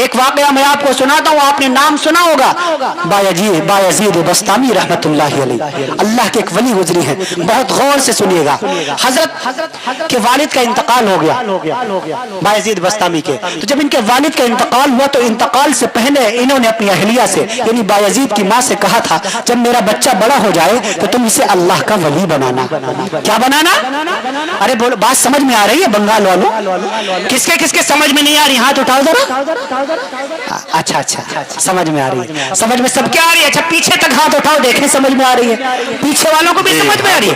एक वाकया मैं आपको सुनाता हूँ, आपने नाम सुना होगा, बायजीद बस्तामी रहमतुल्लाहि अलैह। अल्लाह के एक वली गुजरी हैं, बहुत गौर से सुनिएगा। हजरत के वालिद का इंतकाल हो गया, बायजीद बस्तामी के। तो जब इनके वालिद का इंतकाल हुआ तो इंतकाल से पहले इन्होंने अपनी अहलिया से यानी बायजीद की माँ से कहा था, जब मेरा बच्चा बड़ा हो जाए तो तुम इसे अल्लाह का वली बनाना। क्या बनाना? अरे बोलो, बात समझ में आ रही है बंगाल वालों? किसके किसके समझ में नहीं आ रही? हाथ उठाओ जरा। अच्छा अच्छा, समझ में आ रही है, समझ में सबके आ रही है। अच्छा पीछे तक हाथ उठाओ, देखें समझ में आ रही है। पीछे वालों को भी समझ में आ रही है,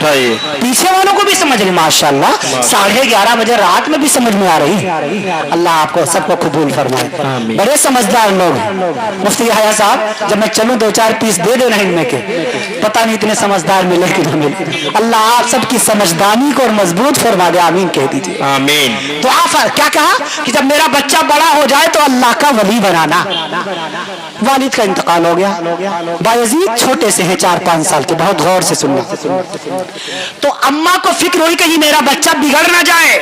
पीछे वालों को भी समझ रही है। माशाल्लाह 11:30 बजे रात में भी समझ में आ रही है। अल्लाह आपको सबको कबूल फरमाए। बड़े समझदार लोग हैं। मुफ्ती हया साहब, जब मैं चलूं 2-4 पीस दे देना इनमें के, पता नहीं इतने समझदार मिले कि न मिले। अल्लाह आप सबकी समझदारी को और मजबूत फरमा दे, आमीन कह दीजिए। आमीन। तो आप क्या कहा कि जब मेरा बच्चा बड़ा हो जाए तो अल्लाह का वली बनाना। वालिद का इंतकाल हो गया, बायजीद छोटे से हैं 4-5 साल के, बहुत गौर से सुनना। तो अम्मा को फिक्र हुई कहीं मेरा बच्चा बिगड़ ना जाए,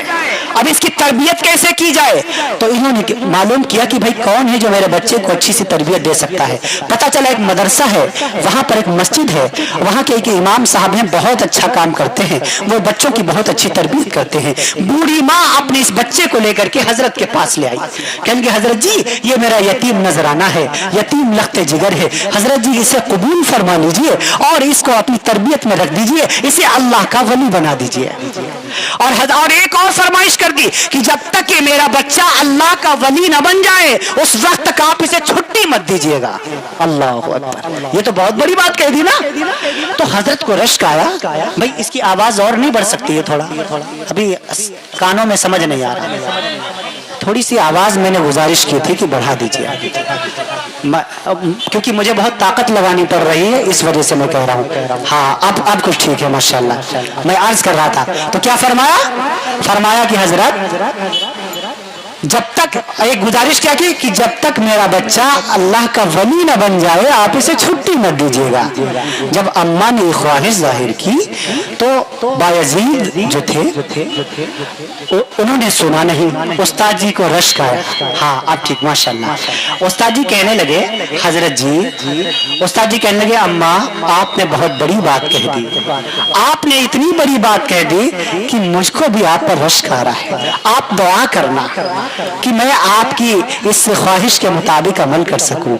अब इसकी तरबियत कैसे की जाए। तो इन्होंने मालूम किया कि भाई कौन है जो मेरे बच्चे को अच्छी सी तरबियत दे सकता है। पता चला एक मदरसा है, वहां पर एक मस्जिद है, वहां के एक इमाम साहब हैं, बहुत अच्छा काम करते हैं, वो बच्चों की बहुत अच्छी तरबियत करते हैं। बूढ़ी माँ अपने इस बच्चे को लेकर के हजरत के पास ले आई, कहेंगे हजरत जी ये मेरा यतीम नजराना है, यतीम लख्ते जिगर है, हजरत जी इसे कबूल फरमा लीजिए और इसको अपनी तरबियत में रख दीजिए, इसे अल्लाह का वली बना दीजिए। और एक और फरमाइश कर दी कि जब तक ये मेरा बच्चा अल्लाह का वली न बन जाए उस वक्त तक आप इसे छुट्टी मत दीजिएगा। अल्लाह अकबर, ये तो बहुत बड़ी बात कह दी ना। तो हजरत को रश्क आया, भाई इसकी आवाज और नहीं बढ़ सकती है, थोड़ा अभी कानों में समझ नहीं आ रहा, थोड़ी सी आवाज मैंने गुजारिश की थी कि बढ़ा दीजिए, क्योंकि मुझे बहुत ताकत लगानी पड़ रही है, इस वजह से मैं कह रहा हूँ। हाँ अब कुछ ठीक है माशाल्लाह। मैं अर्ज कर रहा था, तो क्या फरमाया कि हजरत जब तक एक गुजारिश क्या की कि जब तक मेरा बच्चा अल्लाह का वली न बन जाए आप इसे छुट्टी मत दीजिएगा। जब अम्मा ने ख्वाहिश जाहिर की तो बायजीद जो थे उन्होंने सुना नहीं, उस्ताद जी को रश्क आया। हाँ अब ठीक माशाल्लाह। उस्ताद जी कहने लगे हजरत जी, उस्ताद जी कहने लगे अम्मा आपने बहुत बड़ी बात कह दी, आपने इतनी बड़ी बात कह दी कि मुझको भी आप पर रश्क आ रहा है, आप दुआ करना कि मैं आपकी इस ख्वाहिश के मुताबिक अमल कर सकूं।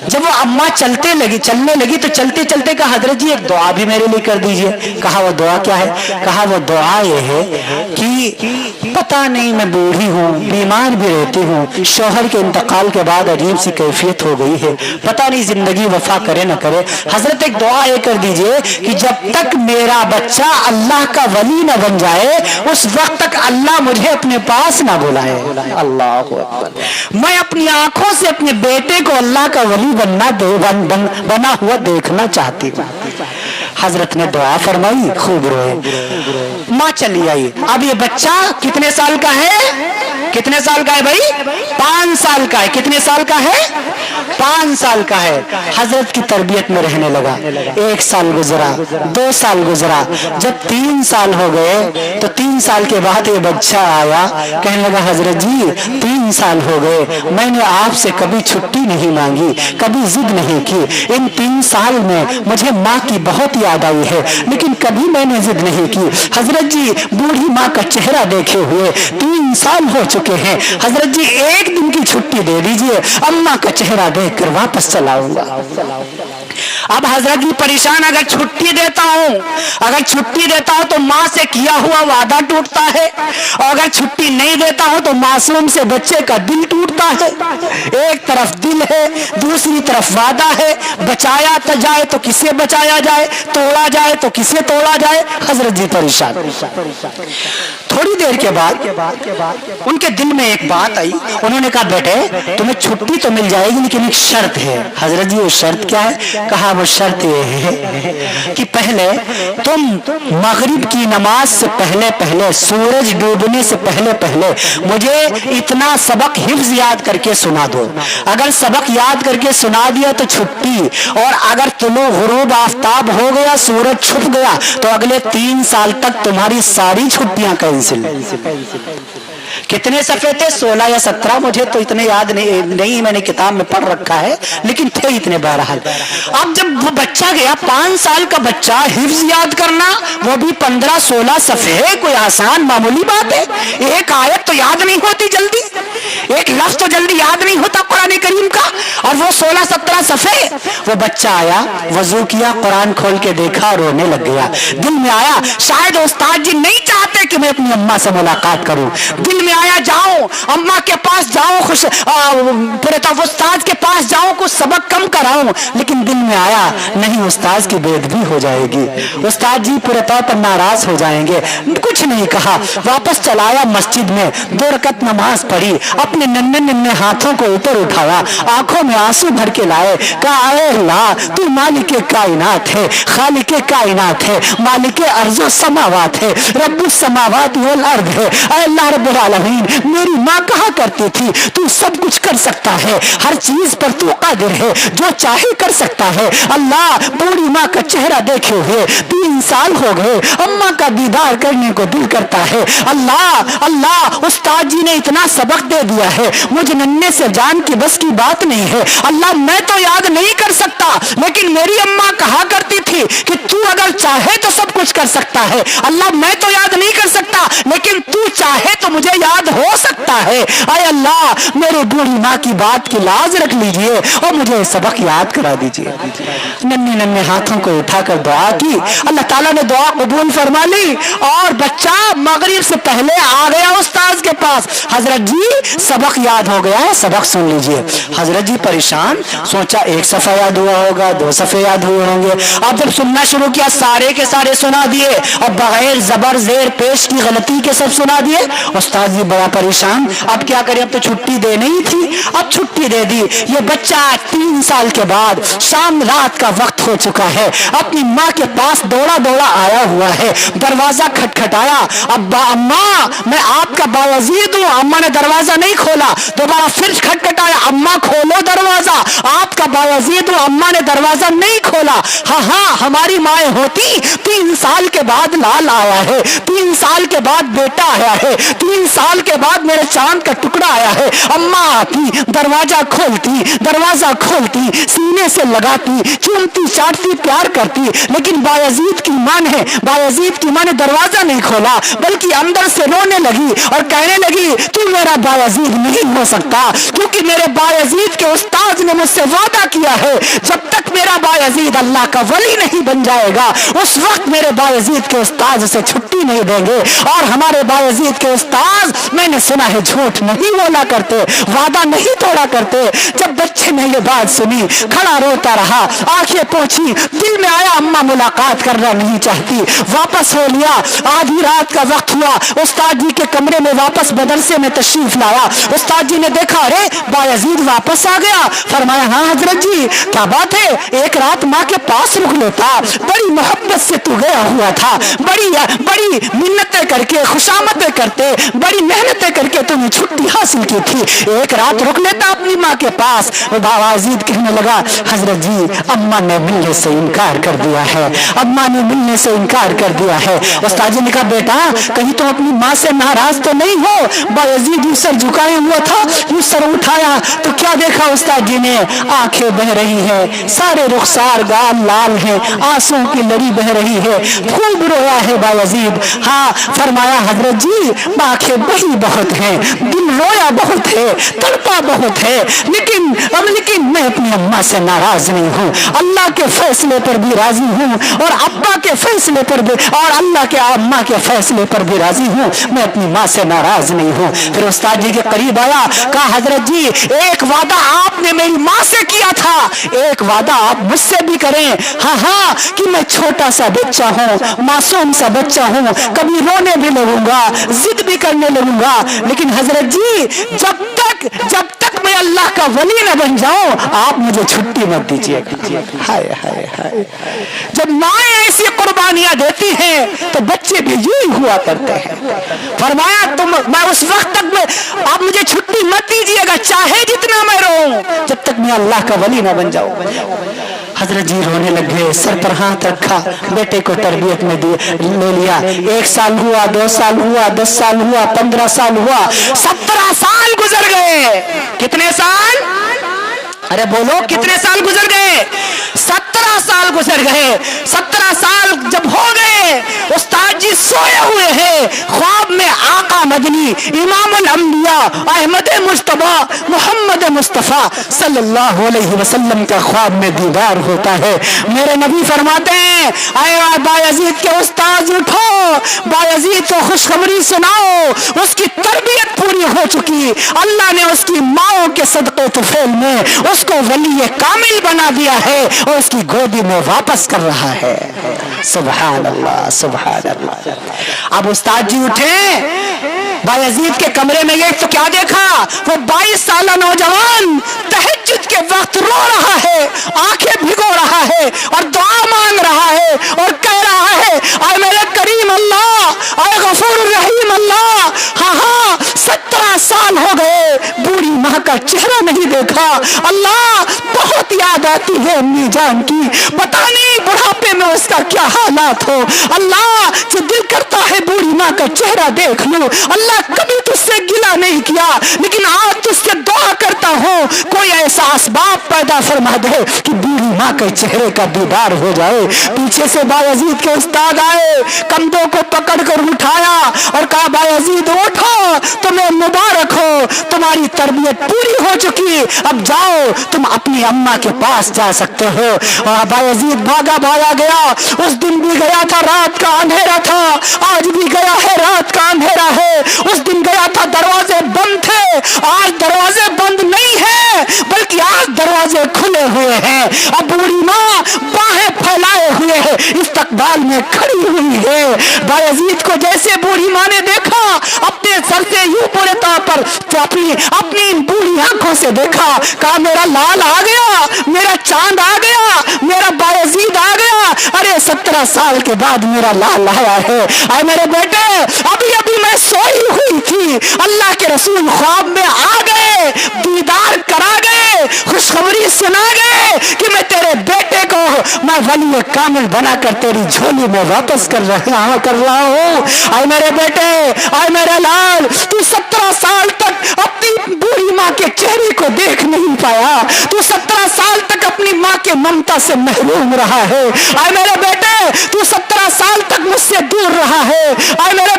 जब वो अम्मा चलने लगी तो चलते चलते कहा हजरत जी एक दुआ भी मेरे लिए कर दीजिए। कहा वो दुआ क्या है? कहा वो दुआ ये है कि पता नहीं मैं बूढ़ी हूँ, बीमार भी रहती हूँ, शौहर के इंतकाल के बाद अजीब सी कैफियत हो गई है, पता नहीं जिंदगी वफा करे न करे। हजरत एक दुआ ये कर दीजिए कि जब तक मेरा बच्चा अल्लाह का वली न बन जाए उस वक्त तक अल्लाह मुझे अपने पास न बुलाए। अल्लाह अकबर, मैं अपनी आंखों से अपने बेटे को अल्लाह का वली बना हुआ देखना चाहती हूँ। हजरत ने दुआ फरमाई, खूब रोए, माँ चली आई। अब ये बच्चा कितने साल का है? कितने साल का है भाई? 5 साल का है। कितने साल का है? 5 साल का है। हजरत की तरबियत में रहने लगा। 1 साल गुजरा, 2 साल गुजरा, जब 3 साल हो गए तो 3 साल के बाद ये बच्चा आया, कहने लगा हजरत जी 3 साल हो गए, मैंने आपसे कभी छुट्टी नहीं मांगी, कभी जिद नहीं की, इन 3 साल में मुझे माँ की बहुत याद आई है लेकिन कभी मैंने जिद नहीं की। हजरत जी बूढ़ी माँ का चेहरा देखे हुए 3 साल हो चुके हैं, हजरत जी एक दिन की छुट्टी दे दीजिए, अम्मा का चेहरा देखकर वापस चलाऊंगा। अब हजरत जी परेशान, अगर छुट्टी देता हूं तो माँ से किया हुआ वादा टूटता है, और अगर छुट्टी नहीं देता हूं तो मासूम से बच्चे का दिल टूटता है। एक तरफ दिल है, दूसरी तरफ वादा है, बचाया तो जाए तो किसे बचाया जाए, तोड़ा जाए तो किसे तोड़ा जाए। हजरत जी परेशान। थोड़ी देर के बाद उनके दिल में एक बात आई, उन्होंने कहा बेटे तुम्हें छुट्टी तो मिल जाएगी लेकिन एक शर्त है। हजरत जी वो शर्त क्या है? कहा वो शर्त ये है कि पहले तुम मगरिब की नमाज से पहले सूरज डूबने से पहले मुझे इतना सबक हिफ्ज याद करके सुना दो। अगर सबक याद करके सुना दिया तो छुट्टी, और अगर तुलो गुरूब आफ्ताब हो गया, सूरज छुप गया, तो अगले 3 साल तक तुम्हारी सारी छुट्टियां कैंसिल। कितने सफ़े थे? 16 या 17, मुझे तो इतने याद नहीं, मैंने किताब में पढ़ रखा है, लेकिन थे इतने। बहरहाल अब जब वो बच्चा गया, 5 साल का बच्चा, हिफ्ज याद करना वो भी 15-16 सफ़े, कोई आसान मामूली बात है? एक आयत तो याद नहीं होती जल्दी, एक लफ्ज तो जल्दी याद नहीं होता कुरान करीम का, और वो 16-17 सफ़े। वो बच्चा आया, वजू किया, कुरान खोल के देखा, रोने लग गया। दिल में आया शायद उस्ताद जी नहीं चाहते कि मैं अपनी अम्मा से मुलाकात करूं। दिल में आया जाऊं अम्मा के पास, जाऊं खुश उस्ताद के पास जाऊं, कुछ सबक कम कराऊं, लेकिन दिल में आया नहीं, उस्ताद की बेइज्जती हो जाएगी, उस्ताद जी पूरे तौर पर नाराज हो जाएंगे। कुछ नहीं कहा, वापस चलाया मस्जिद में, 2 रकत नमाज पढ़ी, अपने नन्हे नन्हे हाथों को ऊपर उठाया, आंखों में आंसू भर के लाए, कहा ऐ अल्लाह तू मालिक कायनात है, खालिक कायनात है, मालिक अर्ज़ समावात है, रब्बुस समावात वल अर्द है। ऐ अल्लाह रब्बुल आलमीन, मेरी माँ कहा करती थी तू सब कुछ कर सकता है, हर चीज पर तू कादिर है, जो चाहे कर सकता है। अल्लाह बूढ़ी माँ का चेहरा देखे हुए 3 साल हो गए, अम्मा का दीदार करने को दिल करता है। अल्लाह अल्लाह उस्ताद जी ने इतना सबक दे दिया है, मुझे नन्हे से जान की बस की बात नहीं है। अल्लाह मैं तो याद नहीं कर सकता, लेकिन मेरी अम्मा कहा करती थी कि तू अगर चाहे तो सब कुछ कर सकता है। अल्लाह मैं तो याद नहीं कर सकता, लेकिन तू चाहे तो मुझे याद हो सकता है। आय अल्लाह मेरे बूढ़ी माँ की बात की लाज रख लीजिए और मुझे सबक याद करा दीजिए। नन्हे नन्हे हाथों को उठाकर दुआ की, अल्लाह ताला ने दुआ कबूल फरमा ली, और बच्चा मगरिब से पहले आ गया उस्ताद के पास। हजरत जी सबक याद हो गया है, सबक सुन लीजिए। हजरत जी परेशान, सोचा 1 सफ़ा याद हुआ होगा, 2 सफ़े याद हुए होंगे। अब जब सुनना शुरू किया, सारे के सारे सुना दिए, और बगैर जबर जेर पेश की गलती के सब सुना दिए। उस्ताद जी बड़ा परेशान, अब क्या करें, अब तो छुट्टी देनी ही थी, अब छुट्टी दे दी। ये बच्चा 3 साल के बाद शाम रात का वक्त हो चुका है, अपनी माँ के पास दौड़ा दौड़ा आया हुआ है। दरवाजा खटखटाया, अब्बा अम्मा मैं आपका बावजीद हूँ। अम्मा ने दरवाजा नहीं खोला, दोबारा फिर खटखटाया, अम्मा खोलो दरवाजा, आपका बावजीद हूँ। अम्मा ने दरवाजा नहीं खोला। हाँ हाँ हमारी माए होती, 3 साल के बाद लाल आया है, 3 साल के बाद बेटा आया है, 3 साल के बाद मेरे चांद का टुकड़ा आया है। अम्मा आती, दरवाजा खोलती, सीने से लगाती, चूमती चाटती, प्यार करती, लेकिन बायजीद की मां ने दरवाजा नहीं खोला, बल्कि अंदर से रोने लगी और कहने लगी तू मेरा बायजीद नहीं हो सकता, क्योंकि मेरे बायजीद के उस्ताद ने मुझसे वादा किया है जब तक मेरा बायजीद अल्लाह का वली नहीं बन जाएगा उस वक्त मेरे बायजीद के उस्ताद से छुट्टी नहीं देंगे। और हमारे बायजीद के उस्ताद मैंने सुना है झूठ नहीं बोला करते, वादा नहीं तोड़ा करते। जब बच्चे ने ये बात सुनी, खड़ा रोता रहा, आंखें पोंछी, दिल में आया अम्मा मुलाकात करना नहीं चाहती, वापस हो लिया। आधी रात का वक्त हुआ, उस्ताद जी के कमरे में वापस मदरसे में तशरीफ लाया। उस्ताद जी ने देखा अरे बायजीद वापस आ गया। फरमाया हाँ हजरत जी क्या बात है, एक रात माँ के पास रुक लेता, बड़ी मोहब्बत से तू गया हुआ था, बड़ी मिन्नतें करके, खुशामतें करते, बड़ी मेहनतें करके तूने छुट्टी हासिल की थी, एक रात रुक लेता अपनी माँ के पास। बायजीद कहने लगा हजरत जी अम्मा ने मिलने से इनकार कर दिया है, अम्मा ने मिलने से इनकार कर दिया है। उस्ताद जी ने कहा बेटा कहीं तो अपनी माँ से नाराज तो नहीं हो। बायजीद यूं सर झुकाए हुआ था, यूं सर उठाया तो क्या देखा उस्ताद जी ने, आंखें बह रही है, सारे रुखसार गाल लाल है, आंसुओं की लड़ी बह रही है, खूब रोया है बायजीद। हाँ फरमाया हजरत जी आंखें बही बहुत हैं, दिल रोया बहुत है, तड़पा बहुत है, लेकिन मैं अपनी अम्मा से नाराज नहीं हूँ, अल्लाह के फैसले पर भी राजी हूँ और अब्बा के फैसले पर भी और अल्लाह के अम्मा के फैसले पर भी राजी हूँ, मैं अपनी माँ से नाराज नहीं हूँ। फिर उस्ताद जी के करीब आया, कहा हजरत जी एक वादा आपने मेरी माँ से किया था, एक वादा आप मुझसे भी करें। हाँ हाँ कि मैं छोटा सा बच्चा हूँ, मासूम सा बच्चा हूँ, कभी रोने भी लगूंगा, जिद भी करने लगूंगा, लेकिन हजरत जी जब तक मैं अल्लाह का वली न बन जाऊं आप मुझे छुट्टी मत दीजिएगा। हाय हाय हाय, जब माएं ऐसी कुर्बानियां देती हैं तो बच्चे भी यूं ही हुआ करते हैं। फरमाया तुम मैं उस वक्त तक में आप मुझे छुट्टी मत दीजिएगा, चाहे जितना मैं रोऊं, जब तक मैं अल्लाह का वली न बन जाऊं। حضرت جی رونے لگ گئے، سر پر ہاتھ رکھا، بیٹے کو تربیت میں لے لیا۔ 1 سال ہوا، 2 سال ہوا، 10 سال ہوا، 15 سال ہوا، 17 سال گزر گئے۔ کتنے سال؟ ارے بولو کتنے سال گزر گئے؟ 17 سال گزر گئے۔ 17 سال جب ہو گئے، استاد جی سوئے ہوئے ہیں، خواب میں آقا مدنی امام الانبیاء احمد مجتبی محمد مصطفیٰ صلی اللہ علیہ وسلم کا خواب میں دیدار ہوتا ہے۔ میرے نبی فرماتے ہیں اے بایزید کے استاد اٹھو، بایزید کو خوشخبری سناؤ، اس کی تربیت پوری ہو چکی، اللہ نے اس کی ماؤں کے صدقے طفیل میں اس کو ولی کامل بنا دیا ہے اور اس کی گودی میں واپس کر رہا ہے۔ سبحان اللہ سبحان اللہ۔ اب استاد جی اٹھے، بایزید کے کمرے میں گئے تو کیا دیکھا؟ وہ 22 سالہ نوجوان تہجد کے وقت رو رہا ہے، آنکھیں بھگو رہا ہے اور دعا مانگ رہا ہے اور کہہ رہا ہے اے میرے کریم اللہ، اے غفور الرحیم اللہ، ہاں 17 سال ہو گئے بوڑھی ماں کا چہرہ نہیں دیکھا، اللہ بہت یاد آتی ہے امی جان کی، پتہ نہیں بڑھاپے میں اس کا کیا حالات ہو، اللہ جو دل کرتا ہے بوڑھی ماں کا چہرہ دیکھ لو، اللہ کبھی تجھ سے گلہ نہیں کیا لیکن آج تجھ سے دعا کرتا ہوں کوئی ایسا اسباب پیدا فرما دے کہ بوڑھی ماں کے چہرے کا دیدار ہو جائے۔ پیچھے سے بایزید کے استاد آئے، کندھوں کو پکڑ کر اٹھایا اور کہا بایزید اٹھو، تمہیں مبارک ہو، تمہاری تربیت پوری ہو چکی، اب جاؤ تم اپنی اماں کے پاس جا سکتے ہو۔ بایزید بھاگا گیا، اس دن بھی گیا تھا رات کا اندھیرا تھا، آج بھی گیا ہے رات کا اندھیرا ہے، اس دن گیا تھا دروازے بند تھے، آج دروازے بند نہیں ہیں بلکہ آج دروازے کھلے ہوئے ہیں۔ اب بوڑھی ماں باہیں پھیلائے ہوئے ہے استقبال میں کھڑی ہوئی ہے۔ بایزید کو جیسے بوڑھی ماں نے دیکھا، اپنے سر سے یوں پورے طور پر اپنی بوڑھی آنکھوں سے دیکھا، کہا میرا لال آ گیا، میرا چاند آ گیا، میرا بایزید آ گیا، ارے 17 سال کے بعد میرا لال آیا ہے۔ اے میرے بیٹے ابھی میں سوئی ہوئی تھی، اللہ کے رسول خواب میں آ گئے، دیدار کرا گئے، خوشخبری سنا گئے کہ میں تیرے بیٹے کو میں ولی کامل بنا کر تیری جھولی میں واپس کر رہا ہوں۔ اے میرے بیٹے، اے میرے لال، تو 17 سال تک اپنی بوڑھی ماں کے چہرے کو دیکھ نہیں پایا، تو 17 سال تک اپنی ماں کے ممتا سے محروم رہا ہے۔ اے میرے بیٹے تو 17 سال تک مجھ سے دور رہا ہے۔ اے میرے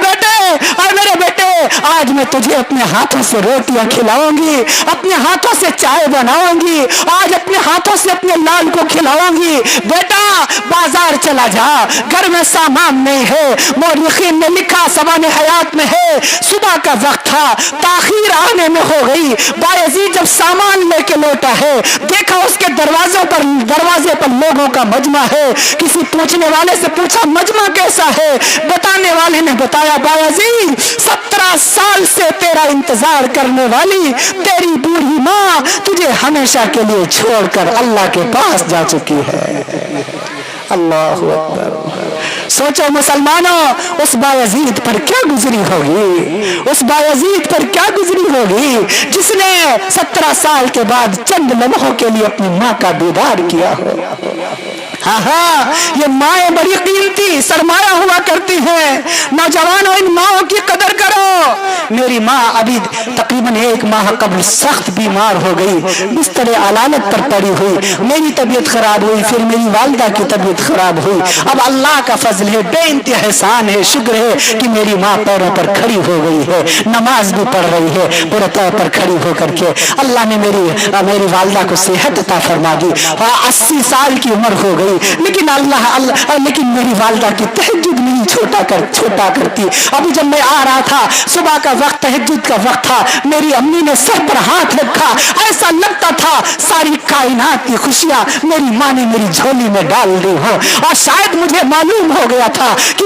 بیٹے آج میں تجھے اپنے ہاتھوں سے روٹیاں کھلاؤں گی، اپنے ہاتھوں سے چائے بناؤں گی، آج اپنے ہاتھوں سے اپنے لال کو کھلاؤں گی۔ بیٹا بازار چلا جا، گھر میں سامان نہیں ہے، مورخین نے لکھا زبان حیات میں ہے صبح کا وقت تھا، تاخیر آنے میں ہو گئی۔ بایزید جب سامان لے کے لوٹا ہے، دیکھا اس کے دروازے پر لوگوں کا مجمع ہے، کسی پوچھنے والے سے پوچھا مجمع کیسا ہے، بتانے والے نے بتایا بایزید 17 سال سے تیرا انتظار کرنے والی تیری بوڑھی ماں تجھے ہمیشہ کے لیے چھوڑ کر اللہ کے پاس جا چکی ہے۔ اللہ اکبر۔ سوچو مسلمانوں اس بایزید پر کیا گزری ہوگی، اس بایزید پر کیا گزری ہوگی جس نے 17 سال کے بعد چند لمحوں کے لیے اپنی ماں کا دیدار کیا ہو۔ ہاں یہ مائیں بڑی قیمتی سرمایہ ہوا کرتی ہیں، نوجوانوں ان ماؤں کی قدر کرو۔ میری ماں ابھی تقریباً 1 ماہ قبل سخت بیمار ہو گئی، بستر علالت پر پڑی ہوئی، میری طبیعت خراب ہوئی، پھر میری والدہ کی طبیعت خراب ہوئی۔ اب اللہ کا فضل ہے، بے انتہا احسان ہے، شکر ہے کہ میری ماں پیروں پر کھڑی ہو گئی ہے، نماز بھی پڑھ رہی ہے، پورے طور پر کھڑی ہو کر کے اللہ نے میری والدہ کو صحت عطا فرما دی۔ 80 سال کی عمر ہو گئی لیکن لیکن میری والدہ کی تہجد نہیں چھوٹا کرتی۔ ابھی جب میں آ رہا تھا صبح کا وقت، تہجد کا وقت تھا، میری امی نے سر پر ہاتھ رکھا، ایسا لگتا تھا ساری کائنات کی خوشیاں میری ماں نے میری جھولی میں ڈال دی ہو، اور شاید مجھے معلوم ہو گیا تھا کہ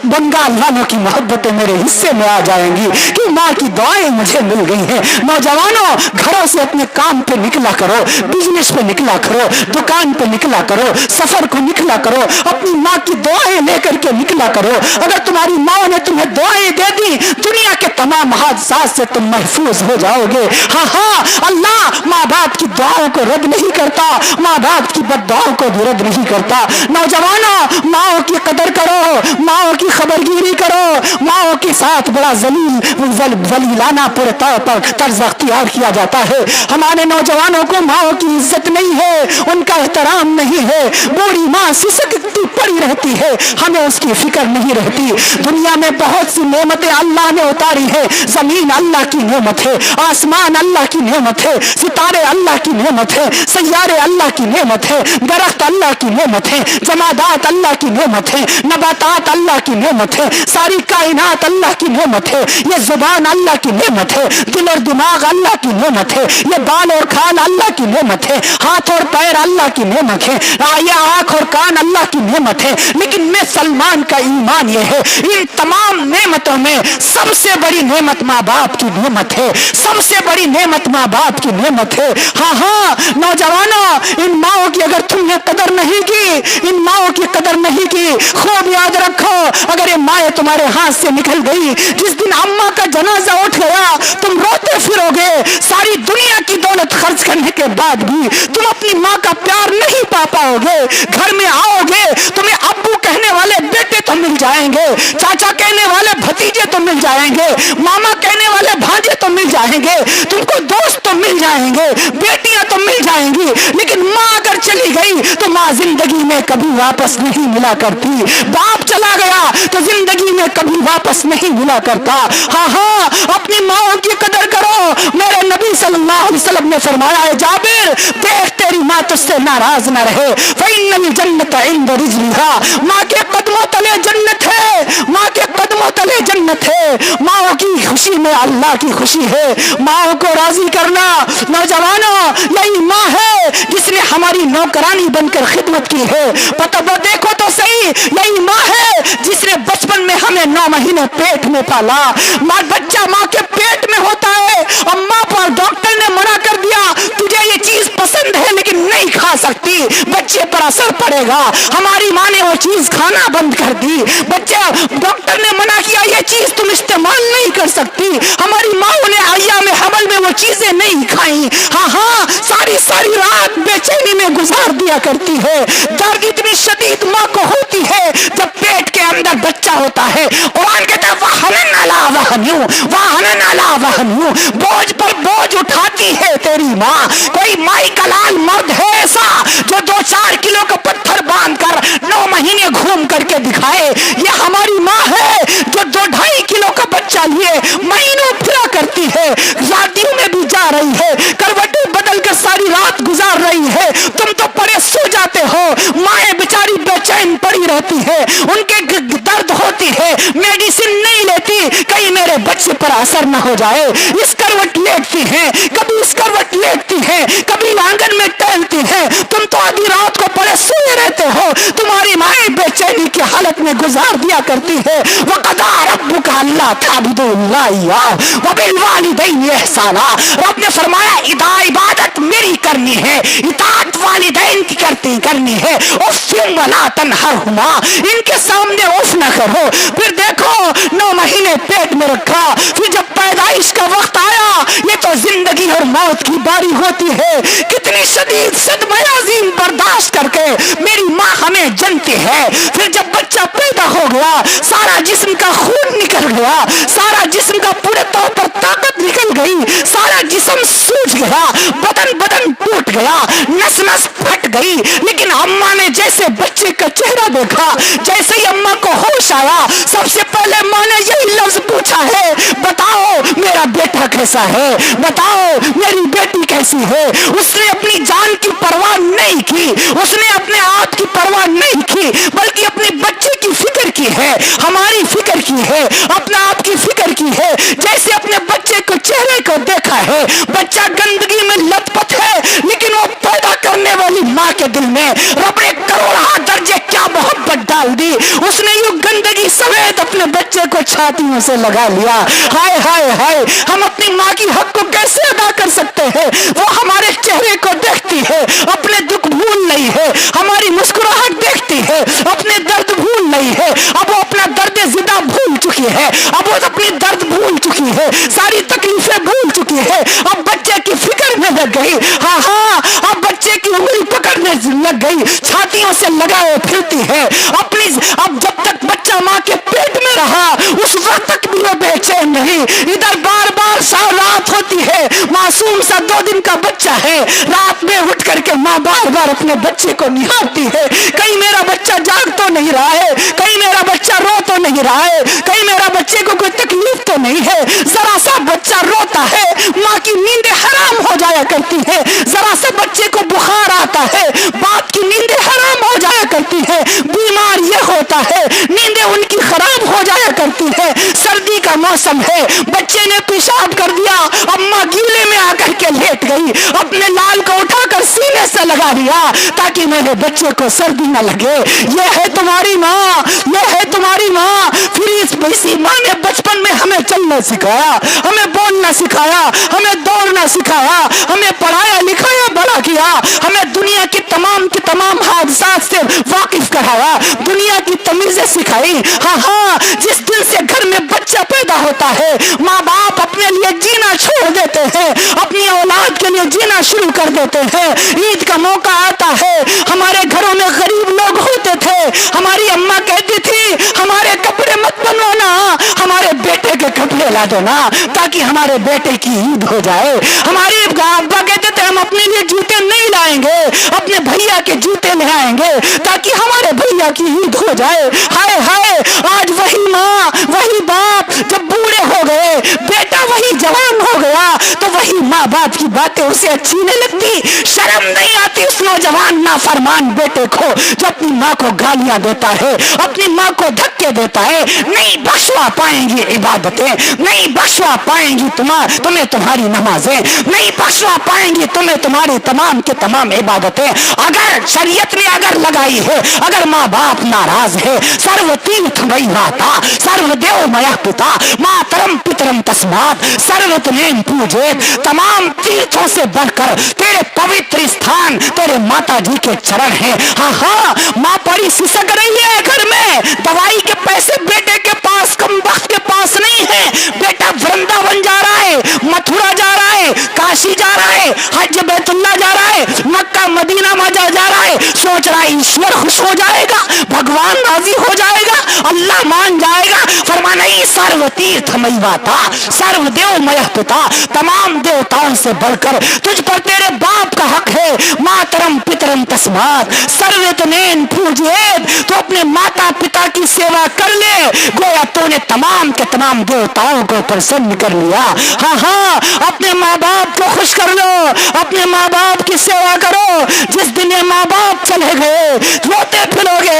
بنگال والوں کی محبتیں میرے حصے میں آ جائیں گی، کہ ماں کی دعائیں مجھے مل گئی ہیں۔ نوجوانوں گھروں سے اپنے کام پہ نکلا کرو، بزنس پہ نکلا کرو، دکان پہ نکلا کرو، सफर को निकला करो, अपनी माँ की दुआएं लेकर के निकला करो। अगर तुम्हारी माँ ने तुम्हें दुआएं दे दी, दुनिया के तमाम हादसात से तुम महफूज हो जाओगे। हाँ हाँ, अल्लाह माँ बाप की दुआओं को रद्द नहीं करता, माँ बाप की बद्दुआओं को भी रद्द नहीं करता। नौजवानों, माओ की कदर करो, माओ की खबरगिरी करो। माओ के साथ बड़ा जलीलाना तर्ज अख्तियार किया जाता है। हमारे नौजवानों को माओ की इज्जत नहीं है, उनका एहतराम नहीं है। बूढ़ी माँ सिसकती पड़ी रहती है, हमें उसकी फिक्र नहीं रहती। दुनिया में बहुत सी नेमतें अल्लाह ने उतारी है। जमीन अल्लाह की नेमत है, आसमान अल्लाह की नेमत है, सितारे अल्लाह की नेमत है, सैयारे अल्लाह की नेमत है, दरख्त अल्लाह की नेमत है, जमादात अल्लाह की नेमत है, नबातात अल्लाह की नेमत है, सारी कायनात अल्लाह की नेमत है। ये जुबान अल्लाह की नेमत है, दिल और दिमाग अल्लाह की नेमत है, ये बाल और खाल अल्लाह की नेमत है, हाथ और पैर अल्लाह की नेमत है, ये आंख और कान अल्लाह की नेमत है। लेकिन मैं सलमान का ईमान ये है, इन तमाम नेमतों में सबसे बड़ी नेमत माँ बाप की नेमत है, सबसे बड़ी नेमत माँ बाप की नेमत है। हाँ हाँ नौजवानों, इन माओ की अगर तुमने कदर नहीं की, इन माओ की कदर नहीं की, खूब याद रखो, अगर ये माए तुम्हारे हाथ से निकल गई, जिस दिन अम्मा का जनाजा उठ गया, तुम रोते फिरोगे। सारी दुनिया की दौलत खर्च करने के बाद भी तुम अपनी माँ का प्यार नहीं पा पाओगे। घर में आओगे, तुम्हें अब्बू कहने वाले बेटे तो मिल जाएंगे, चाचा कहने वाले भतीजे तो मिल जाएंगे, मामा कहने वाले भांजे तो मिल जाएंगे, तुमको दोस्त तो मिल जाएंगे, बेटियां तो मिल जाएंगी। लेकिन माँ अगर चली गई तो माँ जिंदगी में कभी वापस नहीं मिला करती। बाप चला गया तो जिंदगी में कभी वापस नहीं मिला करता। हाँ हाँ, अपनी माँ की कदर करो। मेरे नबी सल्लल्लाहु अलैहि वसल्लम ने फरमाया है, जाबिर देख तेरी माँ तुझसे नाराज न रहे, फ़इन्नल जन्नत इंद रिजलिहा, माँ के कदमों तले जन्नत है, माँ के कदमों तले जन्नत है। माँ की खुशी में अल्लाह की खुशी है। माँ को राजी करना। नौजवानों, यही माँ है जिसने हमारी नौकरानी बनकर खिदमत की है। पता देखो तो सही, यही माँ है जिसने बचपन में हमें 9 महीने पेट में पाला। माँ, बच्चा माँ के पेट में होता है और माँ पर डॉक्टर ने मना कर दिया, तुझे ये चीज पसंद है लेकिन नहीं खा सकती, बच्चे पर असर पड़ेगा। हमारी माँ ने वो चीज खाना बंद कर दी। बच्चे, डॉक्टर ने मना किया ये चीज तुम इस्तेमाल नहीं कर सकती। हमारी माँ ने अय्याम हमल में वो चीजें नहीं खाई। हाँ हाँ, सारी सारी रात बेचैनी में गुजार दिया करती है। दर्द इतनी शदीद माँ को होती है जब पेट के अंदर बच्चा होता है। कुरान कहता है वहनन अला वहन्यू, वहनन अला वहन्यू, बोझ पर बोझ उठाती है तेरी माँ। कोई माई कलाल मर्द है ऐसा जो 2-4 किलो का पत्थर बांध कर 9 महीने घूम करके दिखाए? ये हमारी माँ है जो 2-2.5 किलो का बच्चा लिए महीनों फिरा करती है, शादियों में भी जा रही है, करवटें बदल कर सारी रात गुजार रही है। तुम तो पड़े सो जाते हो, माएँ बेचारी बेचैन पड़ी रहती है, उनके दर्द होती है, मेडिसिन नहीं लेती, कहीं मेरे बच्चे पर असर न हो जाए। इस करवट लेटती है, कभी इस करवट लेटती है, कभी आंगन में टहलती है। तुम तो आधी रात को पड़े सोए रहते हो, तुम्हारी माएँ बेचैनी की हालत में गुजार दिया करती है। वक़दा रब्बुका अल्ला ताबुदू इल्ला इय्याहु व बिल वालिदैनि इहसाना, रब ने फरमाया इबादत मेरी करनी है, इताअत वालिदैन की करनी है। उफ़्फ़िन वला तन्हरहुमा, इनके सामने उफ़ न करो। फिर देखो 9 महीने पेट में रखा, फिर जब पैदाइश का वक्त आया, ये तो जिंदगी और मौत की बारी होती है। कितनी शदीद सदमे अजीम बर्दाश्त करके मेरी माँ हमें जनती है। फिर जब बच्चा पैदा हो गया, सारा जिस्म का खून निकल गया, सारा जिस्म का पूरे तौर पर ताकत निकल गई, सारा जिस्म सूज गया, बदन टूट गया, नस नस फट गई। लेकिन अम्मा ने जैसे बच्चे का चेहरा देखा, जैसे ही अम्मा को होश आया, सबसे पहले माँ ने यही लफ्ज पूछा है, बताओ मेरा बेटा कैसा है, बताओ मेरी बेटी कैसी है। उसने अपनी जान की परवाह नहीं की, उसने अपने आप की परवाह नहीं की, बल्कि अपने बच्चे की फिक्र की है, हमारी फिक्र की है, अपने आप की फिक्र की है। जैसे अपने बच्चे को चेहरे को देखा है, बच्चा गंदगी में लथपथ है, लेकिन वो पैदा करने वाली माँ के दिल में रब ने करोड़ों दर्जे क्या मोहब्बत डाल दी। उसने यूं गंदगी समेत अपने बच्चे को छातियों से लगा लिया। हाय हाय हाय, हम अपनी माँ की हक को कैसे अदा कर सकते हैं? वो हमारे चेहरे को देखती है, अपने दुख भूल नहीं है, हमारी मुस्कुराहट देखती है, अपने दर्द भूल नहीं है, अब वो अपना दर्द जिदा भूल चुकी है, अब वो अपनी दर्द भूल चुकी है, सारी तकलीफें भूल चुकी है, अब बच्चे की फिक्र में लग गई। हाँ हाँ, अब बच्चे की उंगली पकड़ने लग गई, छातियों से लगाए फिरती है अपनी। अब जब तक बच्चा माँ के पेट में रहा उस वक्त तक भी वो बेचैन नहीं। इधर बार बार रात होती है, मासूम सा 2 दिन का बच्चा है, रात में उठ करके माँ बार बार अपने बच्चे को निहारती है, कहीं मेरा बच्चा जाग तो नहीं रहा है, कहीं मेरा बच्चा रो तो नहीं रहा है, कहीं मेरा बच्चे को कोई तकलीफ तो नहीं है। जरा सा बच्चा रोता है, माँ की नींदें हराम हो जाया करती है, जरा सा बच्चे को बुखार आता है, बाप की नींदें हराम हो जाया करती है, बीमार ये होता है, नींदें उनकी खराब हो जाया करती है। सर्दी का मौसम है, बच्चे ने पेशाब कर दिया, अम्मा गीले में आकर के लेट गई, अपने लाल को उठाकर सीने से लगा दिया ताकि मेरे बच्चे को सर्दी न लगे। ये है तुम्हारी माँ, ये है तुम्हारी माँ। फिर इसी माँ ने बचपन में हमें चलना सिखाया, हमें बोलना सिखाया, हमें दौड़ना सिखाया, हमें पढ़ाया लिखाया बड़ा किया, हमें दुनिया की तमाम हादसात से वाकिफ कराया, दुनिया की तमीजें सिखाई। हाँ हाँ, जिस दिन से घर में बच्चा पैदा होता है माँ बाप अपने लिए जीना छोड़ देते हैं, अपनी औलाद के लिए जीना शुरू कर देते हैं। ईद का मौका आता है, हमारे घरों में गरीब लोग होते थे, हमारी अम्मा कहती थी हमारे कपड़े मत बनवाना, हमारे बेटे के कपड़े ला दो ना ताकि हमारे बेटे की ईद हो जाए। हमारे अब्बा कहते थे हम अपने लिए जूते नहीं लाएंगे, अपने भैया के जूते ले आएंगे ताकि हमारे भैया की ईद हो जाए। हाय हाय, आज वही माँ वही बाप जब बूढ़े हो गए, बेटा वही जवान हो गया, तो वही माँ बाप की बातें उसे अच्छी नहीं लगती, शर्म नहीं आती उस नौजवान नाफरमान बेटे को जो अपनी माँ को गालियां देता है, अपनी माँ को धक्के देता है। नहीं बख्शवा पाएंगी इबादतें, नहीं बख्शवा पाएंगी तुम्हें तुम्हारी नमाजें, नहीं बख्शवा पाएंगी तुम्हें तुम्हारी तमाम के तमाम इबादतें। अगर शरीयत ने अगर लगाई है, अगर माँ बाप नाराज है, सर्व तीर्थ मई माता सर्वदेव मया पिता मातरम पितरम तस्मात् सर्वतमेन पूजे। तमाम तीर्थों से बढ़कर तेरे पवित्र स्थान तेरे माता जी के चरण हैं। हाँ हाँ, माँ बड़ी सिसक रही है घर में, दवाई के पैसे बेटे के पास कम वक्त के पास नहीं है, बेटा वृंदावन जा रहा है, मथुरा जा रहा है, काशी जा रहा है, हज बैतुल्ला जा रहा है, मक्का मदीना मजा जा रहा है, सोच रहा है ईश्वर खुश हो जाएगा, भगवान राजी हो जाएगा, अल्लाह मान जाएगा। फरमाना ही सर्व तीर्थ मई माता सर्वदेव मय पिता, तमाम देवताओं से बढ़कर तुझ पर तेरे बाप का हक है। मातरम पितरम तस्मात् सर्वतमेन पूज्येत, तो अपने माता पिता की सेवा कर ले, गोया तूने तमाम के तमाम देवताओं को प्रसन्न कर लिया। हाँ हाँ, अपने माँ बाप को खुश कर लो, अपने माँ बाप की सेवा करो। जिस दिन ये माँ बाप चले गए रोते फिरोगे।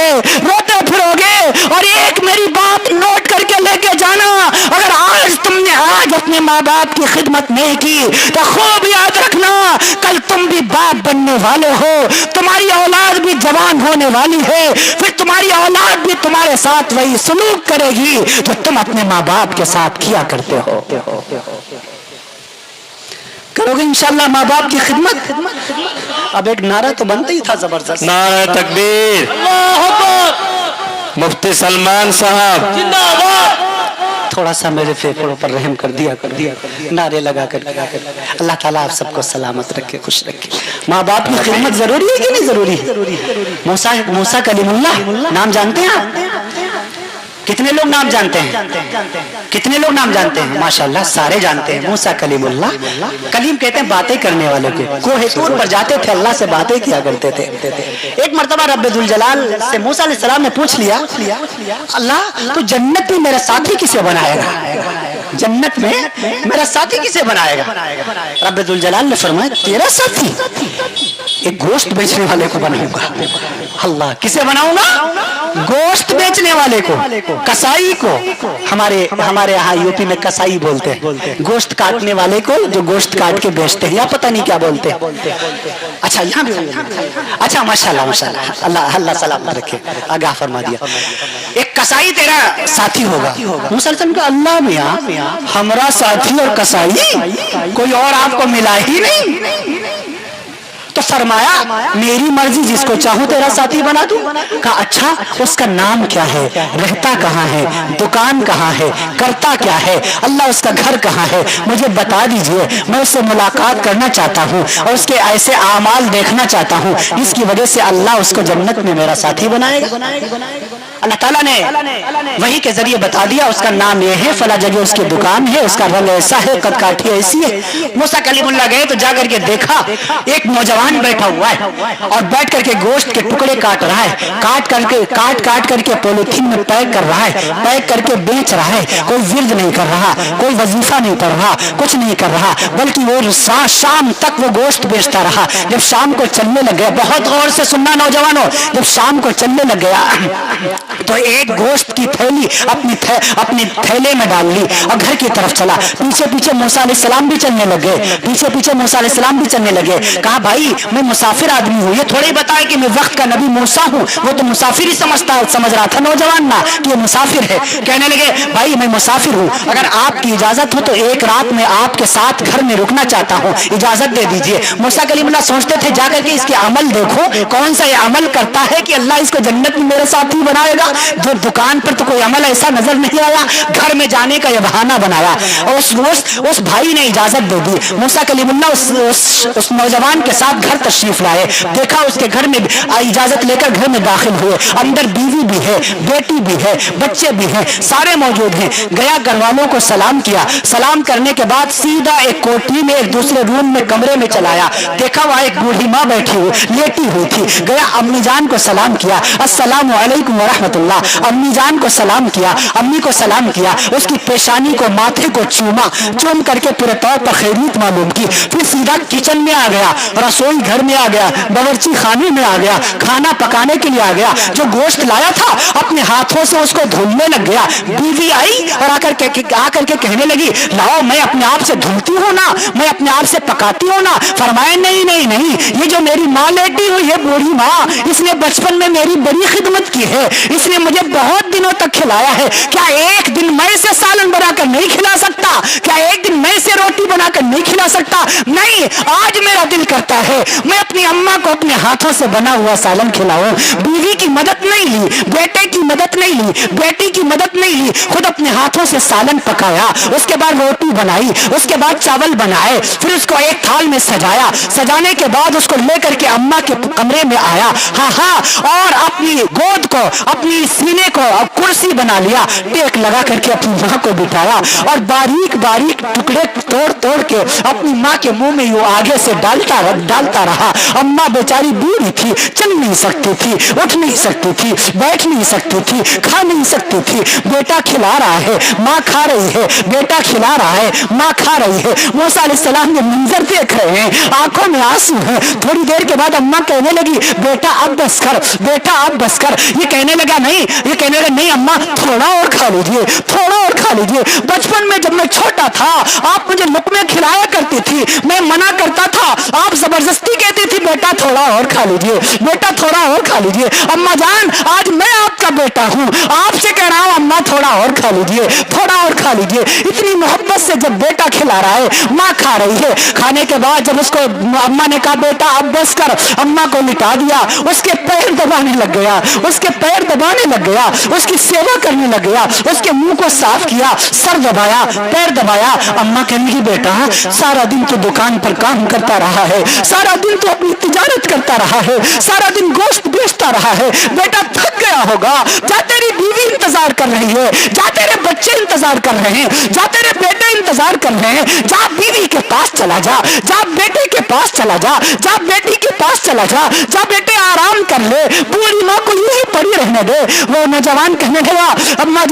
और एक मेरी बात नोट करके लेके जाना, अगर आज तुमने आज अपने माँ बाप की खिदमत नहीं की तो खूब याद रखना कल तुम भी बाप बनने वाले हो, तुम्हारी औलाद भी जवान होने वाली है, फिर तुम्हारी औलाद भी तुम्हारे साथ वही सलूक करेगी जो तुम अपने माँ बाप के साथ किया करते हो। करोगे इंशाल्लाह माँ बाप की खिदमत। अब एक नारा तो बनता ही था जबरदस्त, नारा तकबीर, अल्लाह अकबर, मुफ्ती सलमान साहब जिंदाबाद। थोड़ा सा मेरे फेफड़ों पर रहम कर दिया नारे लगा कर अल्लाह ताला आप सबको सलामत रखे, खुश रखे। माँ बाप की खिदमत जरूरी है कि नहीं जरूरी है? मूसा कलीमुल्लाह नाम जानते हैं आप? कितने लोग नाम जानते हैं? कितने लोग नाम जानते हैं? माशाल्लाह सारे जानते हैं। मूसा कलीमुल्लाह, कलीम कहते हैं बातें करने वालों के। कोहे तूर पर जाते थे, अल्लाह से बातें किया करते थे। एक मर्तबा रब्बुल जलाल से मूसा अलैहिस्सलाम ने पूछ लिया, अल्लाह तू जन्नत में मेरा साथी किसे बनाएगा? जन्नत में मेरा साथी किसे बनाएगा? रब्बुल जलाल ने फरमाया तेरा साथी एक गोश्त बेचने वाले को बनाऊंगा। अल्लाह, किसे बनाऊंगा? गोश्त बेचने वाले को, कसाई को। हमारे यहाँ यूपी में कसाई बोलते हैं, गोश्त काटने वाले को जो गोश्त काट के बेचते हैं, या पता नहीं क्या बोलते हैं। अच्छा यहाँ भी, अच्छा माशाल्लाह माशाल्लाह, अल्लाह अल्लाह सलामत रखे, आगाह फरमा दिया। एक कसाई तेरा साथी होगा। मुसलमान का अल्लाह मियां हमारा साथी और कसाई कोई और आपको मिला ही नहीं। तो फरमाया मेरी मर्जी, जिसको चाहूं तेरा साथी बना दूं। कहा अच्छा उसका नाम क्या है, रहता कहाँ है, दुकान कहाँ है, करता क्या है, अल्लाह उसका घर कहाँ है, मुझे बता दीजिए, मैं उससे मुलाकात करना चाहता हूँ और उसके ऐसे आमाल देखना चाहता हूँ जिसकी वजह से अल्लाह उसको जन्नत में मेरा साथी बनाएगा। अल्लाह ताला ने वही के जरिए बता दिया उसका नाम ये है, फला जगह उसकी दुकान है, उसका रंग ऐसा है, कद काठी ऐसी है। मूसा कलीमुल्लाह गए तो जाकर के देखा एक नौजवान बैठा हुआ है और बैठ करके गोश्त के टुकड़े काट रहा है, काट करके पॉलिथीन में पैक कर रहा है, पैक करके बेच रहा है। कोई विर्द नहीं कर रहा, कोई वजीफा नहीं कर रहा, कुछ नहीं कर रहा, बल्कि वो शाम तक वो गोश्त बेचता रहा। जब शाम को चलने लग गया, बहुत गौर से सुनना नौजवानों, जब शाम को चलने लग गया तो एक गोश्त की थैली अपनी थैले में डाल ली और घर की तरफ चला। पीछे पीछे मूसा अलैहिस्सलाम भी चलने लगे, पीछे पीछे मूसा अलैहिस्सलाम भी चलने लगे। कहा भाई मैं मुसाफिर आदमी हूँ, ये थोड़ी बताए कि मैं वक्त का नबी मूसा हूँ। वो तो मुसाफिर ही समझ रहा था नौजवान ना कि ये मुसाफिर है। कहने लगे भाई मैं मुसाफिर हूँ, अगर आपकी इजाजत हो तो एक रात में आपके साथ घर में रुकना चाहता हूँ, इजाजत दे दीजिए। मूसा कलीमुल्लाह सोचते थे जाकर के इसके अमल देखो, कौन सा ये अमल करता है कि अल्लाह इसको जन्नत में मेरे साथी बनाएगा। जो दुकान पर तो कोई अमल ऐसा नजर नहीं आया, घर में जाने का यह बहाना बनाया और उस भाई ने इजाजत दे दी। मूसा कलीमुल्लाह उस नौजवान के साथ घर तशरीफ लाए, देखा उसके घर में इजाजत लेकर घर में दाखिल हुए। अंदर बीवी भी है, बेटी भी है, बच्चे भी हैं, सारे मौजूद हैं। गया घर वालों को सलाम किया, सलाम करने के बाद सीधा एक कोठरी में एक दूसरे रूम में कमरे में चलाया। देखा वहां एक बूढ़ी माँ बैठी हुई लेटी हुई थी। गया अम्मी जान को सलाम किया, अस्सलामु अलैकुम व रहमतुल्लाह। अम्मी जान को सलाम किया, अम्मी को सलाम किया, उसकी पेशानी को माथे को चूम करके पूरे तौर पर खैरियत मालूम की। फिर सीधा किचन में आ गया, रसोई घर में आ गया, बावर्ची खाने में आ गया, खाना पकाने के लिए आ गया। जो गोश्त लाया था अपने हाथों से उसको धुलने लग गया। बीवी आई और आकर के कहने लगी लाओ मैं अपने आप से धुलती हूँ ना, मैं अपने आप से पकाती हूँ ना। फरमाया नहीं नहीं नहीं, ये जो मेरी माँ लेटी हुई है बूढ़ी माँ, इसने बचपन में मेरी बड़ी खिदमत की है, इसने मुझे बहुत दिनों तक खिलाया है। क्या एक दिन मैं इसे सालन बनाकर नहीं खिला सकता? क्या एक दिन मैं इसे रोटी बनाकर नहीं खिला सकता? नहीं, आज मेरा दिल करता है मैं अपनी अम्मा को अपने हाथों से बना हुआ सालन खिलाऊं। बीवी की मदद नहीं ली, बेटे की मदद नहीं ली, बेटी की मदद नहीं ली, खुद अपने हाथों से सालन पकाया, उसके बाद रोटी बनाई, उसके बाद चावल बनाए, फिर उसको एक थाल में सजाया। सजाने के बाद उसको लेकर के अम्मा के कमरे में आया, हाँ, और अपनी गोद को, अपनी सीने को कुर्सी बना लिया, टेक लगा करके अपनी माँ को बिठाया और बारीक बारीक टुकड़े तोड़ के अपनी माँ के मुंह में यूं आगे से डालता रहा। अम्मा बेचारी बूढ़ी थी, चल नहीं सकती थी, उठ नहीं सकती थी, बैठ नहीं सकती थी, खा नहीं सकती थी। बेटा खिला रहा है, माँ खा रही है, बेटा खिला रहा है, माँ खा रही है। मूसा अलैहिस्सलाम ये मंजर देख रहे हैं, आंखों में आंसू हैं। थोड़ी देर के बाद अम्मा कहने लगी बेटा अब बस कर, बेटा अब बस कर। ये कहने लगा नहीं अम्मा थोड़ा और खा लीजिए, थोड़ा और खा लीजिए। बचपन में जब मैं छोटा था आप मुझे लुकमे खिलाया करती थी, मैं मना करता था, आप जबरदस्ती कहती थी बेटा थोड़ा और खा लीजिए, बेटा थोड़ा और खा लीजिए। अम्मा जान आज मैं आपका बेटा हूँ, आपसे कह रहा हूँ अम्मा थोड़ा और खा लीजिए, थोड़ा और खा लीजिए। इतनी मोहब्बत से जब बेटा खिला रहा है, माँ खा रही है। खाने के बाद जब उसको अम्मा ने कहा बेटा अब बस कर, अम्मा को लिटा दिया, उसके पैर दबाने लग गया, उसकी सेवा करने लग गया, उसके मुंह को साफ किया, सर दबाया, पैर दबाया। अम्मा कहने की बेटा सारा दिन तो दुकान पर काम करता रहा है, सारा दिन तो अपनी तिजारत करता रहा है, सारा दिन गोश्त बेचता रहा है, बेटा थक गया होगा। जा तेरी बीवी इंतजार कर रही है, जा तेरे बच्चे इंतजार कर रहे हैं, जा तेरे बेटे इंतजार कर रहे हैं, जा बीवी के पास चला जा बेटे के पास चला जा बेटी के पास चला जा बेटे आराम कर ले, बूढ़ी माँ को यही पड़ी रहने दे। वो नौजवान कहने लगा अम्मा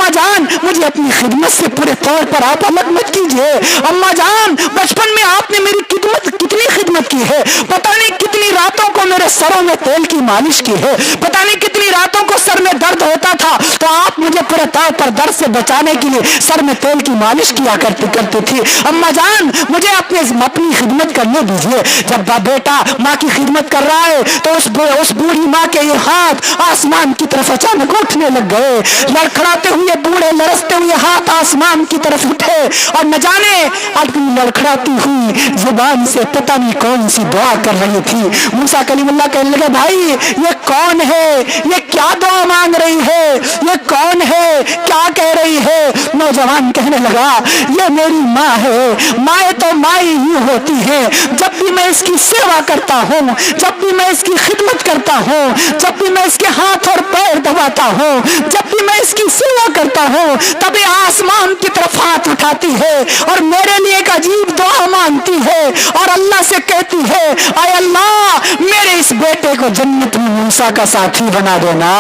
जान मुझे अपनी खिदमत से पूरे तौर पर आप अलग मत कीजिए। अम्मा जान बचपन में आपने मेरी कितनी खिदमत की है, पता नहीं कितनी रातों को मेरे सरों में तेल की मालिश की है, पता नहीं कितनी रातों को सर में दर्द होता था तो आप मुझे पूरे तौर पर दर्द से बचाने के लिए सर में तेल की मालिश किया करती थी। अम्मा जान मुझे अपनी खिदमत करने दीजिए। जब बेटा माँ की खिदमत कर रहा है तो उस बूढ़ी माँ के ये हाथ आसमान की तरफ अचानक उठने लग गए। लड़खड़ाते हुए बूढ़े लरसते हुए हाथ आसमान की तरफ उठे और न जाने अपनी लड़खड़ाती हुई जुबान से पता नहीं कौन सी दुआ कर रही थी। मूसा कलीमुल्लाह कहने लगे भाई ये कौन है, ये क्या दुआ मांग रही है, ये कौन है, क्या कह रही है? नौजवान कहने लगा ये मेरी माँ है। माँ तो माँ ही यूं होती है, जब भी मैं इसकी सेवा करता हूँ, जब भी मैं इसकी खिदमत करता हूँ, जब भी मैं इसके हाथ और पैर दबाता हूँ, जब भी मैं इसकी सेवा करता हूँ, तभी आसमान की तरफ हाथ उठाती है और मेरे लिए एक अजीब दुआ मांगती है और अल्लाह से कहती है आय अल्लाह मेरे इस बेटे को जन्नत में मूसा का साथी बना देना,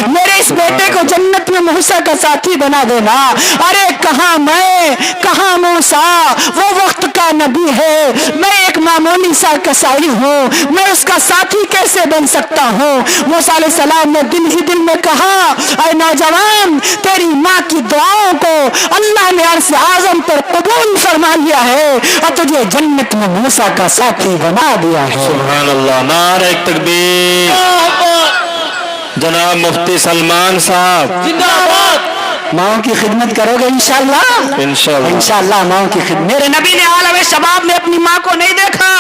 मेरे इस बेटे को जन्नत में मूसा का साथी बना देना। अरे कहाँ मैं, कहाँ मूसा, वो वक्त का नबी है, मैं एक मामूली सा कसाई हूँ, मैं उसका साथी कैसे बन सकता हूँ? मूसा अलैहिस्सलाम ने दिल ही दिल में कहा अरे नौजवान तेरी माँ की दुआओं को अल्लाह ने अर्श आज़म पर कबूल फरमा लिया है और तुझे जन्नत में मूसा का साथी बना दिया है। सुभान अल्लाह, नारे तकबीर। जनाब मुफ्ती सलमान साहब जिंदाबाद। माओ की खिदमत करोगे इंशाअल्लाह? इंशाअल्लाह। इंशाअल्लाह माओ की खिदमत। मेरे नबी ने आलम शबाब में अपनी माँ को नहीं देखा।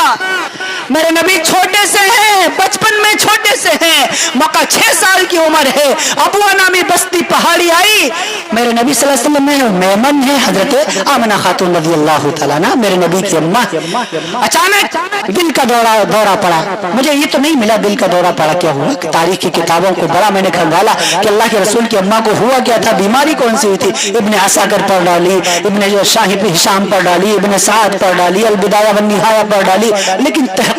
मेरे नबी छोटे से हैं, बचपन में छोटे से हैं, मक्का 6 साल की उम्र है, अबुआ नामी बस्ती पहाड़ी आई। मेरे नबी सल्लल्लाहु अलैहि वसल्लम में मेमन है हजरत आमना खातून रज़ी अल्लाह तआला ना, मेरे नबी की अम्मा। अचानक दिल का दौरा पड़ा। मुझे ये तो नहीं मिला दिल का दौरा पड़ा क्या हुआ। तारीख की किताबों को बड़ा मैंने खंगाला कि अल्लाह के रसूल की अम्मा को हुआ क्या था, बीमारी कौन सी हुई थी। इब्ने असाकर पढ़ डाली, इब्ने शाहिब हिशाम पढ़ डाली, इब्ने साद पढ़ डाली, अल बिदाया वन निहाया पढ़ डाली, लेकिन तहकीक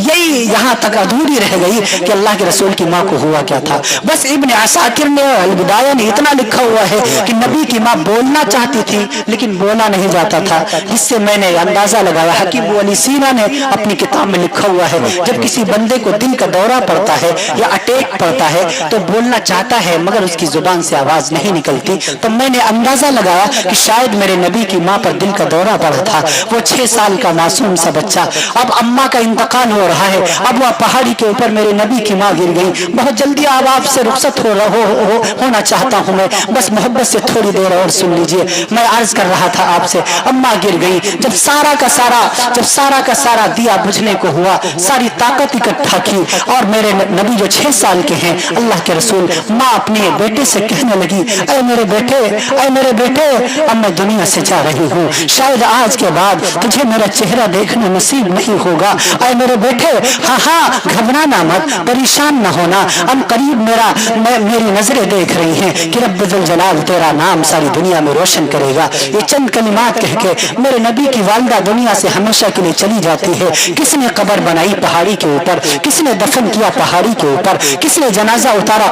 यही यहाँ तक अधूरी रह गई कि अल्लाह के रसूल की माँ को हुआ क्या था। बस इब्ने असाकिर ने और अल बिदाया ने इतना लिखा हुआ है कि नबी की माँ बोलना चाहती थी लेकिन बोला नहीं जाता था, जिससे मैंने अंदाजा लगाया। हकीम अली सीना ने अपनी किताब में लिखा हुआ है जब किसी बंदे को दिल का दौरा पड़ता है या अटैक पड़ता है तो बोलना चाहता है मगर उसकी जुबान से आवाज नहीं निकलती। तो मैंने अंदाजा लगाया कि शायद मेरे नबी की माँ पर दिल का दौरा पड़ा था। वो 6 साल का मासूम सा बच्चा, अब अम्मा का इंतकाल हो रहा है, अब वह पहाड़ी के ऊपर मेरे नबी की माँ गिर गई। बहुत जल्दी अब आपसे रुखसत होना चाहता हूँ मैं, बस मोहब्बत से थोड़ी देर और सुन लीजिए। मैं अर्ज कर रहा था आपसे, अम्मा गिर गई। जब सारा का सारा दिया बुझने को हुआ, सारी ताकत इकट्ठा की और मेरे नबी जो 6 साल के हैं, अल्लाह के रसूल, माँ अपने बेटे से कहने लगी ऐ मेरे बेटे, अब मैं दुनिया से जा रही हूँ, शायद आज के बाद तुझे मेरा चेहरा देखना नसीब नहीं होगा। ऐ मेरे बेटे, हाँ घबराना मत, परेशान न होना, अब करीब मेरी नजरें देख रही हैं कि रब्बुल जलाल तेरा नाम सारी दुनिया में रोशन करेगा। ये चंद कलिमात कह के मेरे नबी की वालिदा दुनिया से हमेशा के लिए चली जाती है। किसने कब्र बनाई पहाड़ी के ऊपर, किसने दफन किया पहाड़ी के ऊपर, किसने जनाजा उतारा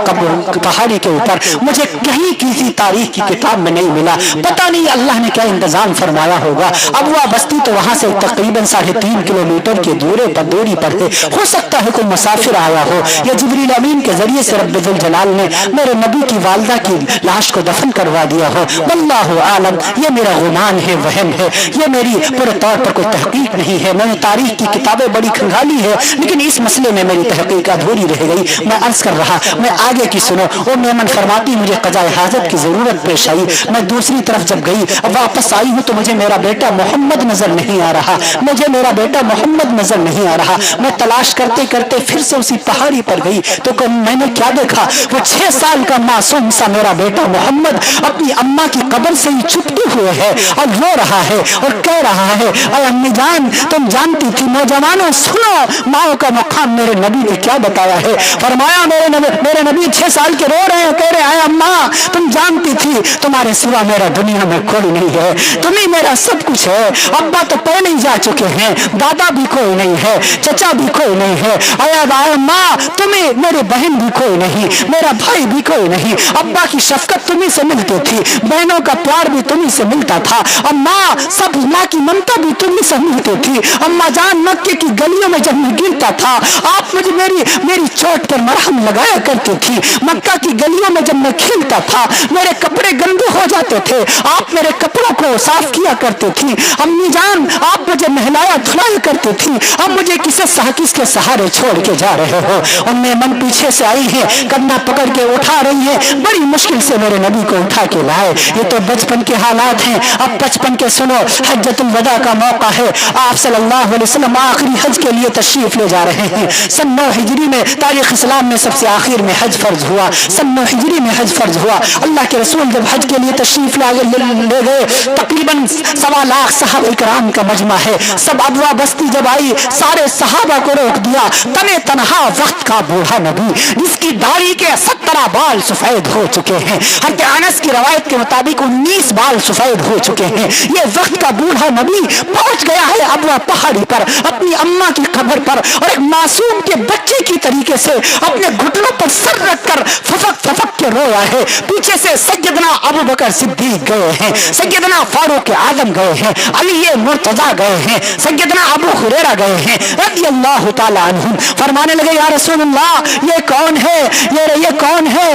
पहाड़ी के ऊपर, मुझे कहीं किसी तारीख की किताब में नहीं मिला। पता नहीं अल्लाह ने क्या इंतजाम फरमाया होगा। अब वह बस्ती तो वहां से तकरीबन 3.5 किलोमीटर की दूरी पर है। हो सकता है कोई मुसाफिर आया हो या जिब्रील अमीन के जरिए से रब्बुल जलाल ने मेरे नबी की वालिदा की लाश को दफन करवा दिया हो। वल्लाहु आलम, ये मेरा गुमान है, वहम है, ये मेरी पूरे तौर पर कोई तहकीक नहीं है। मैंने तारीख की किताबें बड़ी खंगाली है लेकिन इस मसले में मेरी तहकीक अधूरी रह गई। मैं अर्ज कर रहा, मैं आगे की सुनो। वो मेमन फरमाती मुझे कज़ाए हाजत की जरूरत पेश आई। मैं दूसरी तरफ जब गई, वापस आई हूँ तो मुझे मेरा बेटा मोहम्मद नजर नहीं आ रहा, मुझे मेरा बेटा मोहम्मद नजर नहीं आ रहा। मैं तलाश करते करते फिर से उसी पहाड़ी पर गई तो मैंने क्या देखा, वो 6 साल का मासूम सा मेरा बेटा मोहम्मद अपनी अम्मा की कब्र से ही चिपके हुए है और रो रहा है और कह रहा है अरे अम्मी जान तुम जानती थी। नौजवानों सुनो, माओ का मकाम मेरे नबी ने क्या बताया है। फरमाया मेरे नबी 6 साल के रो रहे हैं, कह रहे हैं अम्मा तुम जानती थी तुम्हारे सिवा मेरा दुनिया में कोई नहीं है, तुम ही मेरा सब कुछ है। अब्बा तो पहले ही जा चुके हैं, दादा भी कोई नहीं है, चचा भी कोई नहीं है। अरे अम्मा तुम्हें मेरी बहन भी कोई नहीं, मेरा भाई भी कोई नहीं। अब्बा की शफकत तुम्ही से मिलती थी, बहनों का प्यार भी तुम्ही से मिलता था। अम्मा सब माँ की ममता भी तुम्ही से मिलती थी। अम्मा जान मक्के की गलियों में जब मैं गिरता था आप मुझे मेरी चोट पर मरहम लगाया करती थी। मक्का की गलियों में जब मैं खेलता था मेरे कपड़े गंदे हो जाते थे, आप मेरे कपड़ों को साफ किया करती थी। अम्मी जान आप मुझे नहलाया धुलाया करती थी। अब मुझे किसके सहारे छोड़ के जा रहे हो? उम्मे मन पीछे से आई है, कंधा पकड़ के उठा रही है, बड़ी मुश्किल से मेरे नबी को उठा के लाए। ये तो बचपन के हालात हैं। अब बचपन के सुनो, हज्जतुल वदा का मौका है। आप सल्लल्लाहु अलैहि वसल्लम आखिरी हज के लिए तशरीफ ले जा रहे हैं। सन 9 हिजरी में तारीख इस्लाम में सबसे आखिर में हज फर्ज हुआ। सन 9 हिजरी में हज फर्ज हुआ। अल्लाह के रसूल जब हज के लिए तशरीफ ले गए, तकरीबन 1.25 लाख सहाबा इकराम का मजमा है। सब अबवा बस्ती जब आई सारे सहाबा को रोक दिया। तने तनहा वक्त का बूढ़ा नबी जिसकी दाढ़ी के 17 बाल सफेद हो चुके हैं, हर अनस की रवायत के मुताबिक 19 बाल सफेद हो चुके हैं। ये वक्त का बूढ़ा नबी पहुंच गया है अबवा पहाड़ी पर अपनी अम्मा की कब्र पर, और एक मासूम के बच्चे की तरीके से अपने घुटनों पर सर रखकर फफक के रोया है। पीछे से सैयदना अबू बकर सिद्दीक गए हैं, सैयदना फारूक आजम गए हैं, अली मुर्तजा गए हैं, सैयदना अबू हुरैरा गए हैं रज़ियल्लाहु ताला अन्हुम। फरमाने लगे या रसूलल्लाह ये कौन है, ये कौन है,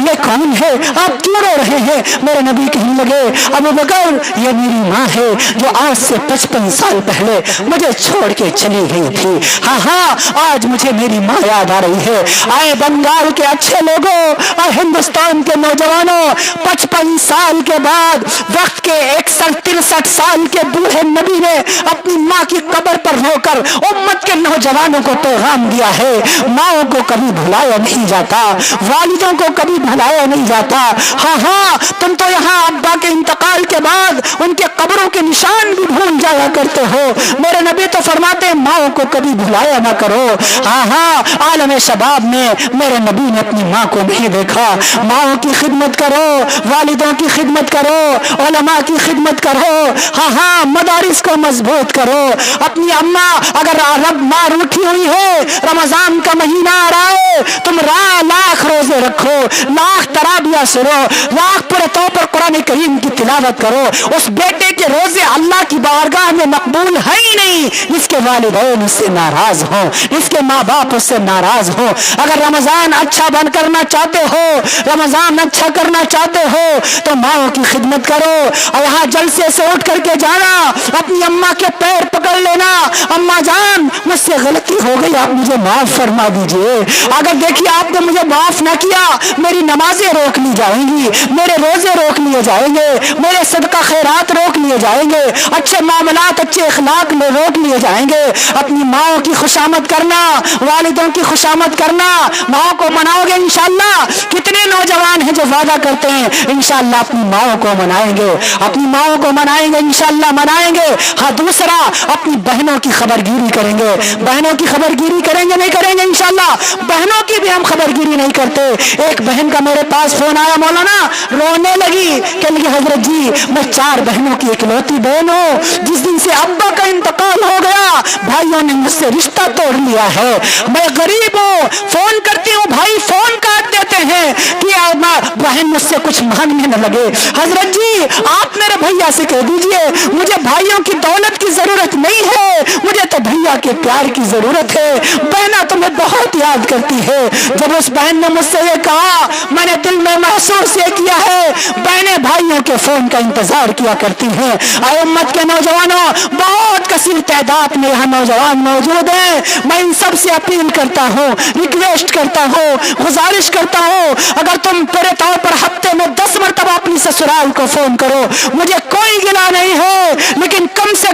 ये कौन है, आप क्यों रो रहे हैं? मेरे नबी कहने लगे अबू बकर ये मेरी माँ है जो आज से 55 साल पहले मुझे छोड़ के चली गई थी। हाँ आज मुझे मेरी माँ याद आ रही है। आए बंगाल के अच्छे लोगों और हिंदुस्तान के नौजवानों, 55 साल के बाद वक्त के 61-63 साल के बूढ़े नबी ने अपनी माँ की कब्र पर रोकर उम्मत के नौजवानों को पैगाम दिया है, माओ को कभी भुलाया नहीं जाता, वालिदों को कभी भुलाया नहीं जाता। हाँ तुम तो यहाँ अब्बा के इंतकाल के बाद उनके कब्रों के निशान भी भूल जाया करते हो। मेरे नबी तो फरमाते माओ को कभी भुलाया ना करो। हाँ आलम शबाब में मेरे नबी ने अपनी माँ को नहीं देखा। माओ की खिदमत करो, वालिदों की खिदमत करो, उलमा की खिदमत करो। हाँ मदारिस को मजबूत करो। अपनी अम्मा अगर रब मार उठी हुई है, रमजान का महीना आ रहा है, तुम लाख रोजे रखो, लाख तराबिया सुनो, लाख पूरे तौर पर कुरान करीम की तिलावत करो। उस बेटे के रोजे अल्लाह की बारगाह में मकबूल है ही नहीं जिसके वालिदैन उससे नाराज हो, जिसके माँ बाप उससे नाराज हो। अगर रमजान अच्छा बन करना चाहते हो, रमजान अच्छा करना चाहते हो तो माओ की खिदमत करो। और यहाँ जलसे से उठ करके जाना, अपनी अम्मा के पैर पकड़ लेना, अम्मा जान मुझसे गलती हो गई, आप मुझे माफ फरमा दीजिए। अगर देखिए आपने मुझे माफ ना किया मेरी नमाजें रोक ली जाएंगी, मेरे रोजे रोक लिए जाएंगे, मेरे सदका खैरात रोक लिए जाएंगे, अच्छे मामलात अच्छे इखलाक में रोक लिए जाएंगे। अपनी माओ की खुशामद करना, वालिदों की खुशामद करना, माओ को मनाओगे इंशाअल्लाह। कितने नौजवान हैं जो वादा करते हैं इंशाअल्लाह अपनी माओ को मनाएंगे, अपनी माओ को मनाएंगे इंशाअल्लाह मनाएंगे। हाँ दूसरा अपनी बहनों की खबरगिरी करेंगे, बहनों की खबरगिरी करेंगे नहीं करेंगे इंशाअल्लाह। बहनों की भी हम खबरगिरी नहीं करते। एक बहन का मेरे पास फोन आया, मौलाना रोने लगी, कहने लगी हजरत जी मैं 4 बहनों की इकलौती बहन हूँ, जिस दिन से अब्बा का इंतकाल हो गया भाइयों ने मुझसे रिश्ता तोड़ लिया है, मैं गरीब हूँ, फोन करती हूँ भाई फोन काट देते हैं कि बहन मुझसे कुछ मांगने न लगे। हजरत जी आप मेरे भैया से कह दीजिए मुझे भाइयों की दौलत की जरूरत नहीं है, मुझे तो भैया के प्यार की जरूरत है। बहना तुम्हें बहुत याद करती है। जब उस बहन ने मुझसे ये कहा मैंने दिल में महसूस ये किया है बहनें भाइयों के फोन का इंतजार किया करती हैं। आए उम्मत के नौजवानों, बहुत कसीर तादाद में यहाँ नौजवान मौजूद हैं। मैं इन सब से अपील करता हूँ, रिक्वेस्ट करता हूँ, गुजारिश करता हूँ, अगर तुम पूरे तौर पर हफ्ते में 10 मरतबा अपनी ससुराल को फोन करो, मुझे कोई गिला नहीं है, लेकिन कम से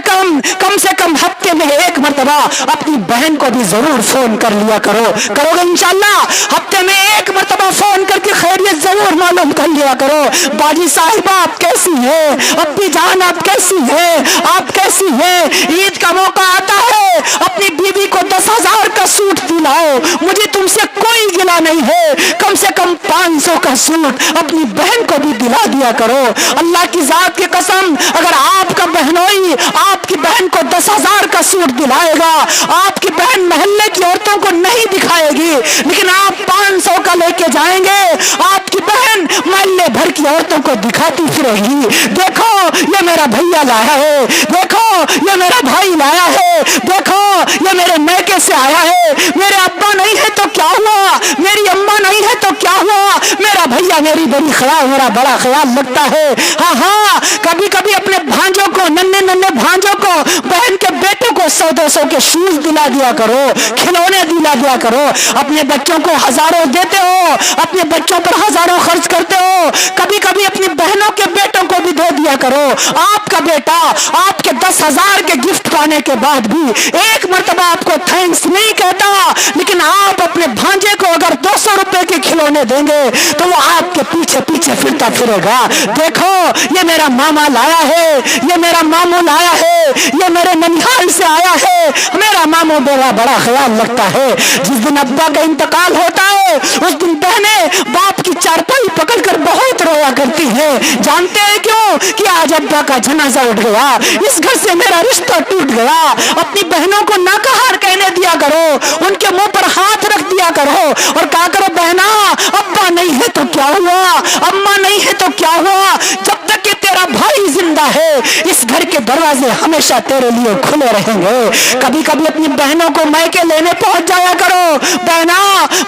कम हफ्ते में 1 मरतबा अपनी बहन को भी जरूर फोन कर लिया करो। करोगे इंशाअल्लाह? हफ्ते में 1 मरतबा फोन करके खैरियत जरूर मालूम कर लिया करो। बाजी साहिबा आप कैसी है, अपनी जान आप कैसी है, आप कैसी है? ईद का मौका आता है, अपनी बीवी को 10,000 का सूट दिलाओ, मुझे तुमसे कोई गिला नहीं है। कम से कम 500 का सूट अपनी बहन को भी दिला दिया करो। अल्लाह की जात की कसम, अगर आपका बहनोई आपकी बहन को 10,000 का सूट दिलाएगा, आपकी बहन मोहल्ले की औरतों को नहीं दिखाएगी, लेकिन आप 500 का लेके जाएंगे, आपकी बहन मोहल्ले भर की औरतों को दिखाती फिरेगी, देखो ये मेरा भैया लाया है, देखो ये मेरा भाई लाया है, देखो ये मेरे मैके से आया है, मेरे अब्बा नहीं है तो क्या हुआ, मेरी अम्मा नहीं है तो क्या हुआ, मेरा भैया मेरी बड़ी ख्याल, मेरा बड़ा ख्याल लगता है। हाँ हाँ, कभी कभी अपने भांजों को, नन्हे नन्हे भांजों को, बहन के बेटों को 100-200 के शूज दिला दिया करो, खिलौने दिला दिया करो। अपने बच्चों को हजारों देते हो, अपने बच्चों पर हजारों खर्च करते हो, कभी कभी अपनी बहनों के बेटों को भी दे दिया करो। आपका बेटा आपके 10,000 के गिफ्ट पाने के बाद भी एक मर्तबा आपको थैंक्स नहीं कहता, लेकिन आप अपने भांजे को अगर 200 रुपए के खिलौने देंगे तो वो आपके पीछे पीछे फिरता फिरेगा, देखो ये मेरा मामा लाया है, ये मेरा मामू लाया है, ये मेरे ननिहाल से आया है, मेरा मामू मेरा बड़ा ख्याल लगता है। जिस दिन अब्बा का इंतकाल होता है उस दिन बहनें बाप की चारपाई पकड़कर बहुत रोया करती हैं। जानते हैं क्यों? कि आज अब्बा का जनाजा उठ गया, इस घर से मेरा रिश्ता टूट गया। अपनी बहनों को नाकहार कहने दिया करो, उनके मुंह पर हाथ रख दिया करो और कहा करो बहना अब्बा नहीं है तो क्या हुआ, अम्मा नहीं है तो क्या हुआ, जब तक कि तेरा भाई जिंदा है इस घर के दरवाजे हमेशा तेरे लिए खुले रहेंगे। कभी कभी अपनी बहनों को मैके लेने पहुंच जाया करो, बहना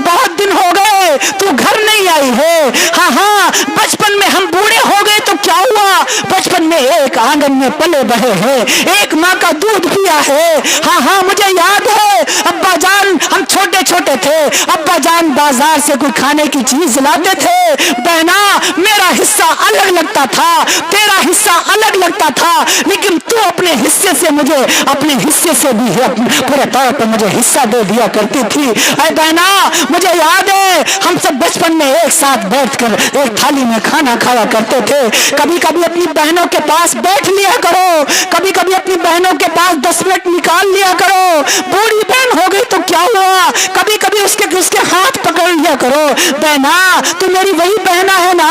बहुत दिन हो गए तू घर नहीं आई है। हाँ हाँ, बचपन में हम बूढ़े हो गए तो क्या हुआ, बचपन में एक आंगन में पले बहे हैं, एक माँ का दूध पिया है। हाँ हाँ, मुझे याद है अब्बा जान, हम छोटे छोटे थे, अब्बा जान बाजार से कोई खाने की चीज लाते थे, बहना मेरा हिस्सा अलग लगता था, तेरा हिस्सा अलग लगता था, लेकिन तू अपने हिस्से से मुझे, अपने हिस्से से भी पूरे तौर पर मुझे हिस्सा दे दिया करती थी। अरे बहना मुझे याद है हम सब बचपन में एक साथ बैठकर एक थाली में खाना खाया करते थे। कभी कभी अपनी बहनों के पास बैठ लिया करो, कभी कभी अपनी बहनों के पास 10 मिनट निकाल लिया करो। बूढ़ी बहन हो गई तो क्या हुआ, कभी कभी उसके हाथ पकड़ लिया करो। बहना तू मेरी वही बहना है ना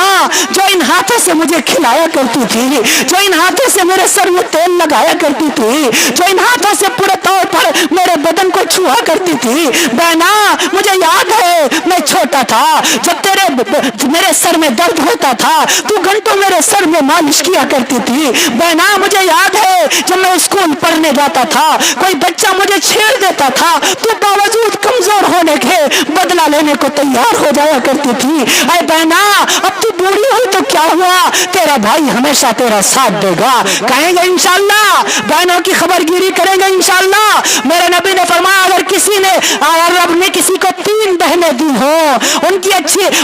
जो इन हाथों से मुझे खिलाया करती थी, जो इन हाथों से मेरे सर में तेल लगाया करती थी, जो इन हाथों से पूरे तौर पर मेरे बदन को छुआ करती थी। बहना मुझे याद है मैं छोटा था, जब मेरे सर में दर्द होता था तू घंटों मेरे सर में मालिश किया करती थी। बहना मुझे याद है जब मैं स्कूल पढ़ने जाता था कोई बच्चा मुझे छेड़ देता था, तू बावजूद कमजोर होने के बदला लेने को तैयार हो जाया करती थी। अरे बहना अब तू बूढ़ी हुई तो क्या हुआ, तेरा भाई हमेशा तेरा साथ देगा, कहेंगे इंशाल्लाह, बहनों की खबरगिरी करेंगे इंशाल्लाह। मेरे नबी ने फरमाया अगर किसी ने, अगर रब ने किसी को 3 बहनें दी हो,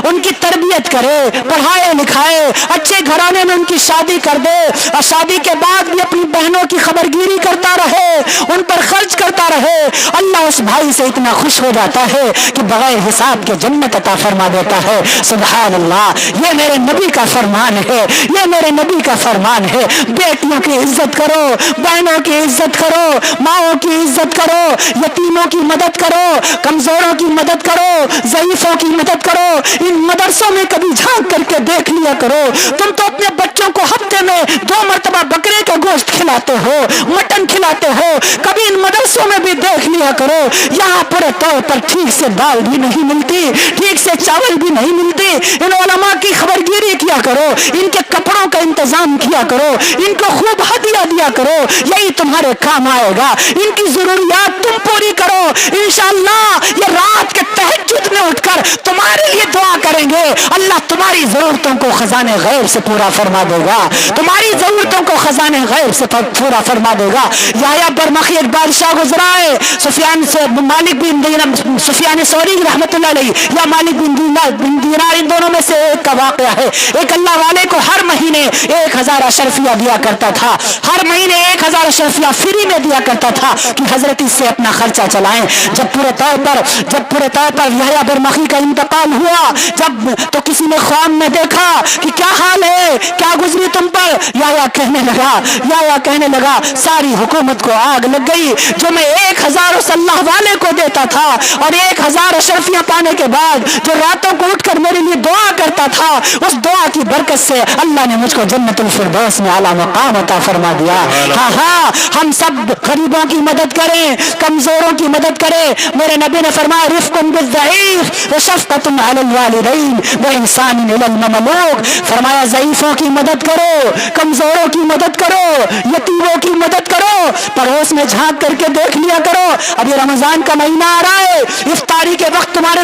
उनकी तरबियत करे, पढ़ाए लिखाए, अच्छे घराने में उनकी शादी कर दे और शादी के बाद भी अपनी बहनों की खबरगिरी करता रहे, उन पर खर्च करता रहे, अल्लाह उस भाई से इतना खुश हो जाता है कि बगैर हिसाब के जन्नत अता फरमा देता है। सुभान अल्लाह, ये मेरे नबी का फरमान है, ये मेरे नबी का फरमान है। बेटियों की इज्जत करो, बहनों की इज्जत करो, माओ की इज्जत करो, यतीमों की मदद करो, कमजोरों की मदद करो, ज़ईफों की मदद करो। इन मदरसों में कभी झांक करके देख लिया करो। तुम तो अपने बच्चों को हफ्ते में 2 मरतबा बकरे का गोश्त खिलाते हो, मटन खिलाते हो, कभी इन मदरसों में भी देख लिया करो। यहाँ पूरे तौर पर ठीक से दाल भी नहीं मिलती, ठीक से चावल भी नहीं मिलती। इन उलमा की खबरगिरी किया करो, इनके कपड़ों का इंतजाम किया करो, इनको खूब हदिया दिया करो, यही तुम्हारे काम आएगा। इनकी जरूरियात तुम पूरी करो, इंशाअल्लाह ये रात के तहज्जुद में उठकर तुम्हारे लिए दुआ करेंगे, अल्लाह तुम्हारी जरूरतों को खजाने गैब से पूरा फरमा देगा, तुम्हारी जरूरतों को खजाने गैब से पूरा फरमा देगा। याया बरमखी एक बादशाह गुजरा है, सुफियान से मालिक बिन सुफियान सौरी रहमतुल्लाह अलैहि या मालिक बिन दीनार, इन दोनों में से एक का वाकया है। एक अल्लाह वाले को हर महीने 1000 अशरफिया दिया करता था, हर महीने 1000 अशरफिया फ्री में दिया करता था कि हजरत इससे अपना खर्चा चलाएं। जब पूरे तौर पर याया बरमखी का इंतकाल हुआ, जब तो किसी ने ख्वाब में देखा कि क्या हाल है, क्या गुजरी तुम पर। याया कहने लगा सारी हुकूमत को आग लग गई, जो मैं 1000 उस अल्लाह वाले को देता था और 1000 अशरफियां पाने के बाद जो रातों को उठकर मेरे लिए दुआ करता था, उस दुआ की बरकत से अल्लाह ने मुझको जन्नतुल फिरदौस में आला मकाम अता फरमा दिया। हाँ हाँ, हम सब गरीबों की मदद करें, कमजोरों की मदद करें। मेरे नबी ने फरमाया रिफ्कुन बिज़ज़ईफ व शफ़क़तुन अलल वालिदैन व इंसानुन इलल ममलूक। फरमाया ज़ईफों की मदद करो, कमजोरों की मदद करो, यतीमों की मदद करो, पड़ोस में झांक करके देख लिया करो। अभी रमजान का महीना आ रहा है, इफ्तारी के वक्त तुम्हारे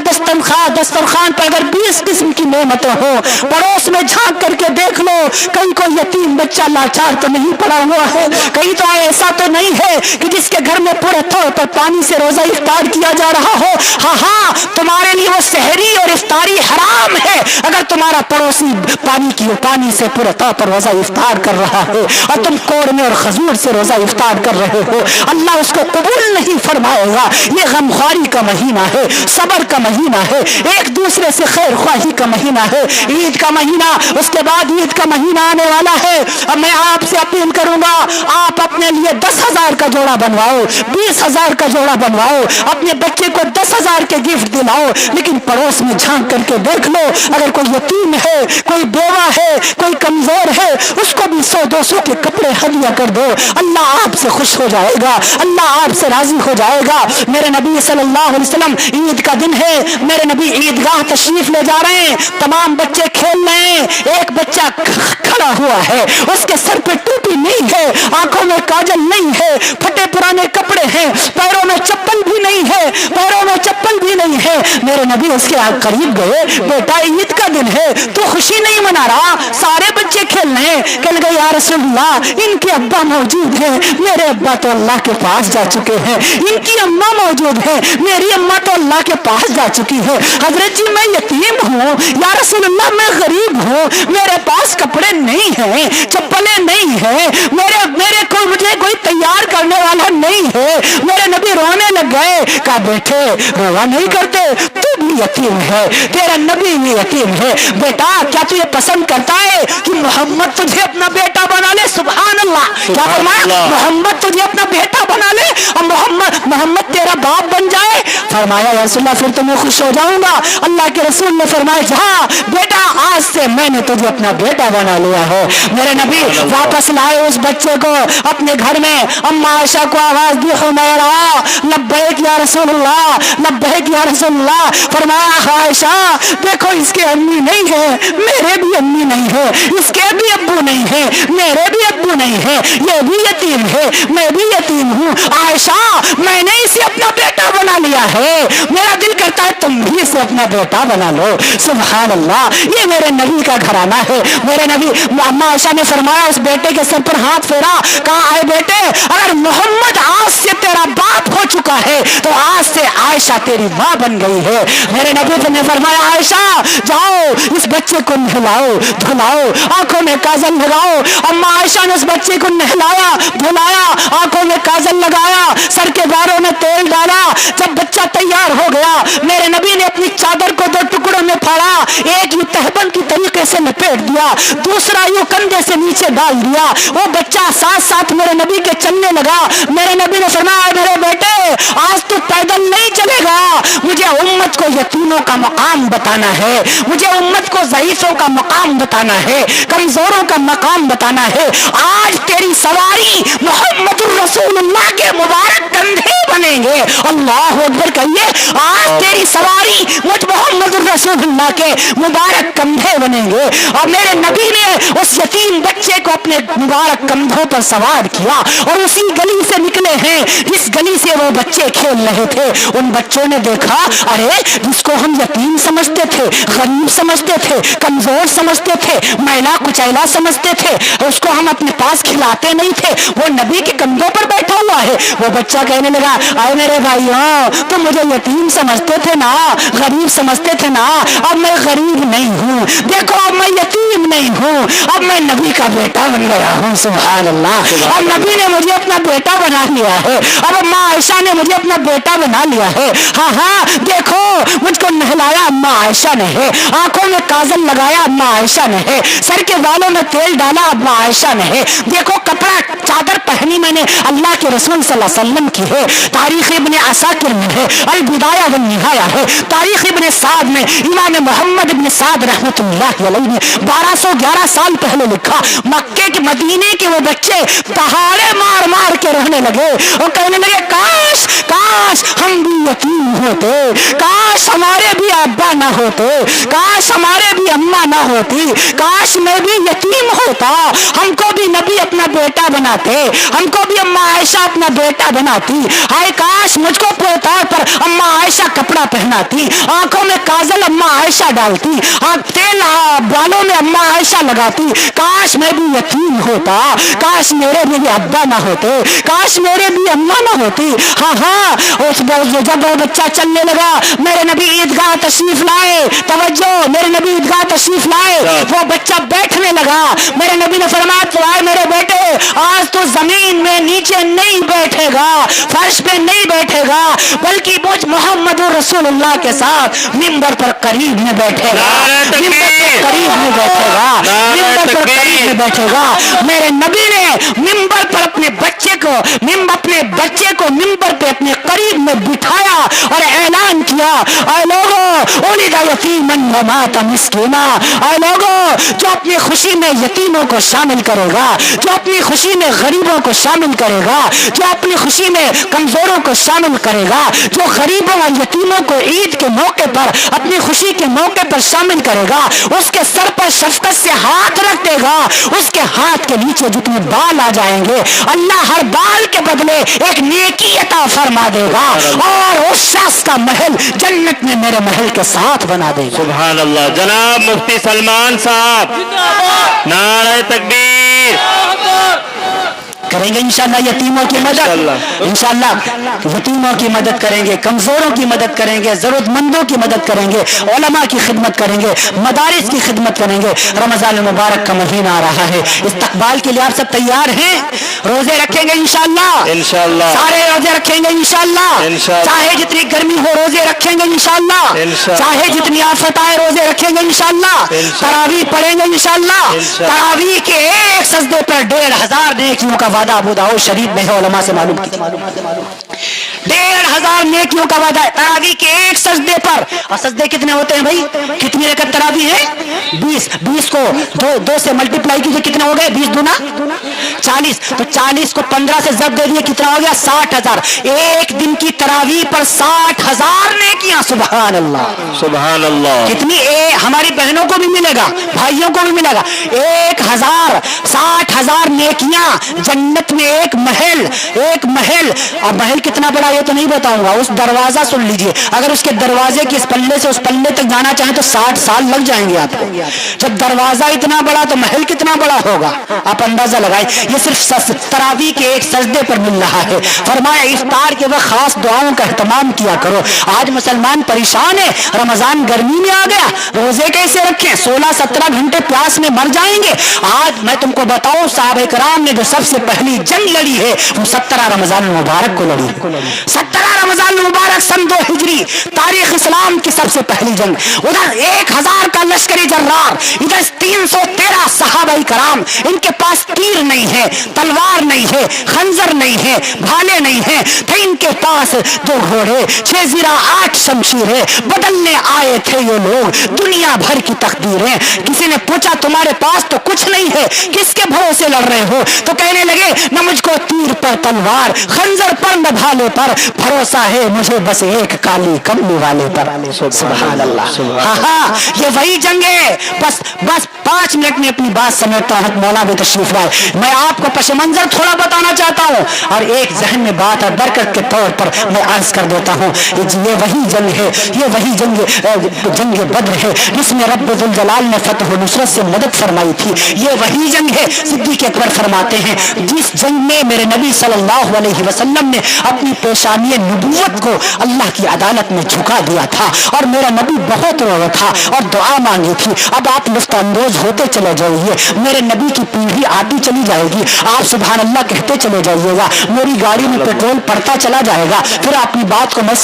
दस्तरखान पर अगर 20 किस्म की नेमतें हो, पड़ोस में झांक करके देख लो, कहीं कोई यतीम बच्चा लाचार तो नहीं पड़ा हुआ है, कहीं तो ऐसा तो नहीं है कि जिसके घर में पूरे तौर पर पानी से रोजा इफ्तार किया जा रहा हो। हाँ हाँ, तुम्हारे लिए वो सहरी और इफ्तारी हराम है अगर तुम्हारा पड़ोसी पानी से पूरे तौर पर रोजा इफ्तार कर रहा है और तुम कोरमे और खजूर से रोजा इफ्तार कर रहे हो, अल्लाह उसको कबूल नहीं फरमाएगा। ये गमख्वारी का महीना है, सबर का महीना है, एक दूसरे से खैर ख्वाही का महीना है, ईद का महीना, उसके बाद ईद का महीना आने वाला है। अब मैं आपसे अपील करूंगा, आप अपने लिए 10,000 का जोड़ा बनवाओ, 20,000 का जोड़ा बनवाओ, अपने बच्चे को 10,000 के गिफ्ट दिलाओ, लेकिन पड़ोस में झांक करके देख लो, अगर कोई यतीम है, कोई बेवा है, कोई कमजोर है, उसको भी 100-200 के कपड़े हदिया कर दो। अल्लाह आपसे खुश हो जाएगा, अल्लाह आपसे राजी हो जाएगा। मेरे नबी सल्लल्लाहु अलैहि वसल्लम, ईद का दिन है, मेरे नबी ईदगाह तशरीफ ले जा रहे हैं, तमाम बच्चे खेल रहे हैं, एक बच्चा खड़ा हुआ है, उसके सर पे टोपी नहीं है, आंखों में काजल नहीं है, फटे पुराने कपड़े हैं, पैरों में चप्पल भी नहीं है, पैरों में चप्पल भी नहीं है। मेरे नबी उसके करीब गए, बेटा ईद का दिन है, तू खुशी नहीं मना रहा, सारे बच्चे खेल रहे हैं। कहने लगे या रसूलल्लाह, इनके अब्बा मौजूद हैं, मेरे अब्बा तो अल्लाह के पास जा चुके हैं, इनकी अम्मा मौजूद है, मेरी अम्मा तो अल्लाह के पास जा चुकी है। हजरत जी मैं यतीम हूँ, या रसूलल्लाह मैं गरीब हूँ, मेरे पास कपड़े नहीं हैं, चप्पलें नहीं है, मेरे को मुझे कोई तैयार करने वाला नहीं है। मेरे नबी रोने लग गए, कहा बेटे रोवा नहीं करते, तू भी यतीम है, तेरा नबी भी यतीम है, बेटा क्या तू ये पसंद करता है कि मोहम्मद तुझे अपना बेटा बना ले? सुभान अल्लाह, क्या फरमाया? मोहम्मद तुझे अपना बेटा बना ले और मोहम्मद तेरा बाप बन जाए। फरमाया या रसूलल्लाह फिर तो मैं खुश हो जाऊंगा। अल्लाह के रसूल ने फरमाया जा बेटा, आज से मैंने तुझे अपना बेटा बना लिया है। मेरे नबी वापस लाए उस बच्चे को अपने घर में, अम्मा आयशा को आवाज दी, हुमैरा लब्बैक या रसूलल्लाह, लब्बैक या रसूलल्लाह। फरमाया आयशा देखो, इसके अम्मी नहीं है, मेरे भी अम्मी नहीं है, इसके भी अब्बू नहीं है, मेरे भी अब्बू नहीं है, ये भी यतीम है, मैं भी यतीम हूँ। आयशा मैंने इसे अपना बेटा बना लिया है, मेरा दिल करता है तुम भी इसे अपना बेटा बना लो। सुभान अल्लाह, ये मेरे नबी का घराना है। मेरे नबी, अम्मा आयशा ने फरमाया उस बेटे के सर पर हाथ फेरा, कहा आए बेटे, अगर मोहम्मद आज से तेरा बाप हो चुका है तो आज से आयशा तेरी माँ बन गई है। मेरे नबी ने फरमाया आयशा जाओ इस बच्चे को नहलाओ धुलाओ, आंखों में काजल लगाओ। अम्मा आयशा ने उस बच्चे को नहलाया धुलाया, आंखों में काजल लगाया, सर के बालों में तेल डाला। जब बच्चा तैयार हो गया, मेरे नबी ने अपनी चादर को 2 टुकड़ों में फाड़ा, एक यूं तहबंद की तरीके से लपेट दिया, दूसरा यूं कंधे से नीचे डाल दिया। वो बच्चा साथ साथ मेरे नबी के चलने लगा। मेरे नबी ने फरमाया मेरे बेटे आज तू पैदल नहीं चलेगा, मुझे उम्मत को यतीमों का मकाम बताना है, मुझे उम्मत को ज़ईफों का मकाम बताना है, कमजोरों का मकाम बताना है। आज तेरी सवारी मोहम्मदुर रसूलुल्लाह के मुबारक कंधे बनेंगे। अल्लाह अकबर कहिए, आज तेरी सवारी मुझ मोहम्मदुर रसूलुल्लाह के मुबारक कंधे बनेंगे। और मेरे नबी ने उस यतीम बच्चे को अपने मुबारक कंधों पर सवार किया और उसी गली से निकले हैं जिस गली से वो बच्चे खेल रहे थे। उन बच्चों ने देखा, अरे जिसको हम यतीम समझते थे, गरीब समझते थे, कमजोर समझते थे, मैला कुचैला समझते थे, उसको हम अपने पास खिलाते नहीं थे, वो नबी के कंधों पर बैठा हुआ है। वो बच्चा कहने लगा, अरे मेरे भाइयों तुम मुझे यतीम समझते थे ना, गरीब समझते थे ना, अब मैं गरीब नहीं हूँ, देखो अब मैं यतीम नहीं हूँ, अब मैं नबी का बेटा बन गया हूँ। सुभान अल्लाह, अब नबी ने मुझे अपना बेटा बना लिया है, अब अम्मा आयशा ने मुझे अपना बेटा बना लिया है। हाँ हाँ देखो مجھ کو نہلایا اما عائشہ نے ہے, آنکھوں میں کاجل لگایا اما عائشہ نے ہے, سر کے بالوں میں تیل ڈالا اما عائشہ نے ہے, دیکھو کپڑا چادر پہنی میں نے اللہ کے رسول صلی اللہ علیہ وسلم کی ہے. تاریخ ابن عساکر میں ہے, البدایہ والنہایہ ہے, تاریخ ابن سعد میں امام محمد ابن سعد رحمۃ اللہ علیہ نے 1211 سال پہلے لکھا, مکے کے مدینے کے وہ بچے پہاڑے مار مار کے رونے لگے اور کہنے لگے کاش کاش ہم بھی یتیم ہوتے, کاش ہمارے بھی ابا نہ ہوتے, کاش ہمارے بھی اما نہ ہوتی, کاش میں بھی یتیم ہوتا, ہم کو بھی نبی اپنا بیٹا بناتے, ہم کو بھی اما عائشہ اپنا بیٹا بناتی, ہائے کاش مجھ کو پوتا پر اما عائشہ کپڑا پہناتی, آنکھوں میں کاجل اما عائشہ ڈالتی, تیل بالوں میں اما عائشہ لگاتی, کاش میں بھی یتیم ہوتا, کاش میرے بھی ابا نہ ہوتے, کاش میرے بھی اما نہ ہوتی. ہاں ہاں جب وہ بچہ چلنے لگا میرے نبی عیدگاہ تشریف لائے, توجہ میرے نبی عیدگاہ تشریف لائے, وہ بچہ بیٹھنے لگا, میرے نبی نے فرمایا میرے بیٹے آج تو زمین میں نیچے نہیں بیٹھے گا, فرش پہ نہیں بیٹھے گا, بلکہ مجھ محمد رسول اللہ کے ساتھ ممبر پر قریب میں بیٹھے گا, ممبر پر قریب میں بیٹھے گا, ممبر پر قریب میں بیٹھے گا. میرے نبی نے ممبر پر اپنے بچے کو ممبر پہ اپنے قریب میں بٹھایا اور اعلان کیا, اے لوگوں ولد یتیما ومات مسکینا, اے لوگوں جو اپنی خوشی میں یتیموں کو شامل کرے گا, جو اپنی خوشی میں غریبوں کو شامل کرے گا, جو اپنی خوشی میں کمزوروں کو شامل کرے گا, جو غریبوں اور یتیموں کو عید کے موقع پر اپنی خوشی کے موقع پر شامل کرے گا, اس کے سر پر شفقت سے ہاتھ رکھ دے گا, اس کے ہاتھ کے نیچے جتنے بال آ جائیں گے اللہ ہر بال کے بدلے ایک نیکی عطا فرما دے گا, اور اس شخص کا محل جنت میں میرے محل کے ساتھ بنا دے گا. سبحان اللہ. جناب مفتی سلمان صاحب نعرہ تکبیر. کریں گے انشاءاللہ یتیموں کی مدد, انشاءاللہ یتیموں کی مدد کریں گے, کمزوروں کی مدد کریں گے, ضرورت مندوں کی مدد کریں گے, علماء کی خدمت کریں گے, مدارس کی خدمت کریں گے. رمضان المبارک کا مہینہ آ رہا ہے, استقبال کے لیے آپ سب تیار ہیں؟ روزے رکھیں گے انشاءاللہ, سارے روزے رکھیں گے انشاءاللہ, چاہے جتنی گرمی ہو روزے رکھیں گے انشاءاللہ, چاہے جتنی آفت آئے روزے رکھیں گے انشاءاللہ, تراویح پڑھیں گے انشاءاللہ. تراویح کے ایک سجدے پر 1500 نیکیوں کا وعدہ ابو داؤد شریف میں ہے, علماء سے معلوم کی 1500 نیکیوں کا وعدہ ہے تراویح کے ایک سجدے پر. اور سجدے کتنے ہوتے ہیں بھائی, کتنی رکعت تراویح ہے؟ 20 کو 2 سے ملٹیپلائی کیجئے, کتنے ہو گئے؟ 20 دونا 40, تو 40 کو 15 سے ضرب دے دیے, کتنا ہو گیا؟ 60,000. ایک دن کی تراویح پر 60,000 نیکیاں. سبحان اللہ سبحان اللہ. کتنی ہماری بہنوں کو بھی ملے گا, بھائیوں کو بھی ملے گا. 60,000 نیکیاں جنت میں, ایک محل. اور محل کتنا بڑا یہ تو نہیں بتاؤں گا, اس دروازہ سن لیجئے, اگر اس کے دروازے کی اس پلے سے اس پلے تک جانا چاہیں تو 60 سال لگ جائیں گے آپ کو. جب دروازہ اتنا بڑا تو محل کتنا بڑا ہوگا, آپ اندازہ لگائیں. یہ صرف تراویح کے ایک سجدے پر مل رہا ہے. فرمایا افطار کے وقت خاص دعاؤں کا اہتمام کیا کرو. آج مسلمان پریشان ہے, رمضان گرمی میں آ گیا, روزے کیسے رکھیں, 16-17 گھنٹے پیاس میں مر جائیں گے. آج میں تم کو بتاؤں, صحابہ کرام نے جو سب سے پہلی جنگ لڑی ہے وہ 17 رمضان المبارک کو لڑی. 17 رمضان المبارک سن 2 ہجری, تاریخ اسلام کی سب سے پہلی جنگ. ادھر 1000 کا لشکری جرار, ادھر 313 صحابہ کرام. ان کے پاس تیر نہیں ہے, تلوار نہیں ہے, خنجر نہیں ہے, بھالے نہیں ہے, تھے ان کے پاس 2 گھوڑے, 6 زرہ 8 شمشیریں. بدلنے آئے تھے یہ لوگ دنیا بھر کی تقدیریں. کسی نے پوچھا تمہارے پاس تو کچھ نہیں ہے, کس کے بھروسے لڑ رہے ہو؟ تو کہنے لگے نہ مجھ کو تیر پر تلوار, خنجر پر نہ بھالے پر, بھروسہ ہے مجھے بس ایک کالی کملی والے پر. سبحان اللہ. ہاں یہ وہی جنگ ہے. بس 5 منٹ میں اپنی بات سمیٹتا ہوں, مولا بھی تشریف لائے. میں آپ کو پس منظر تھوڑا بتانا چاہتا ہوں اور ایک ذہن میں بات اور برکت کے طور پر میں عرض کر دیتا ہوں. یہ وہی جنگ ہے, یہ وہی جنگ بدر ہے جس میں رب ذوالجلال نے فتح و نصرت سے مدد فرمائی تھی. یہ وہی جنگ ہے, صدیق اکبر فرماتے ہیں, جس جنگ میں میرے نبی صلی اللہ علیہ وسلم نے اپنی پیشانی نبوت کو اللہ کی عدالت میں جھکا دیا تھا اور میرا نبی بہت رویا تھا اور دعا مانگی تھی. اب آپ لطف اندوز ہوتے چلے جائیے, میرے نبی کی پیڑھی آتی چلی جائے گی, آپ سبحان اللہ کہتے چلے جائیے گا, میری گاڑی میں پیٹرول پڑتا چلا جائے گا, پھر اپنی بات کو میں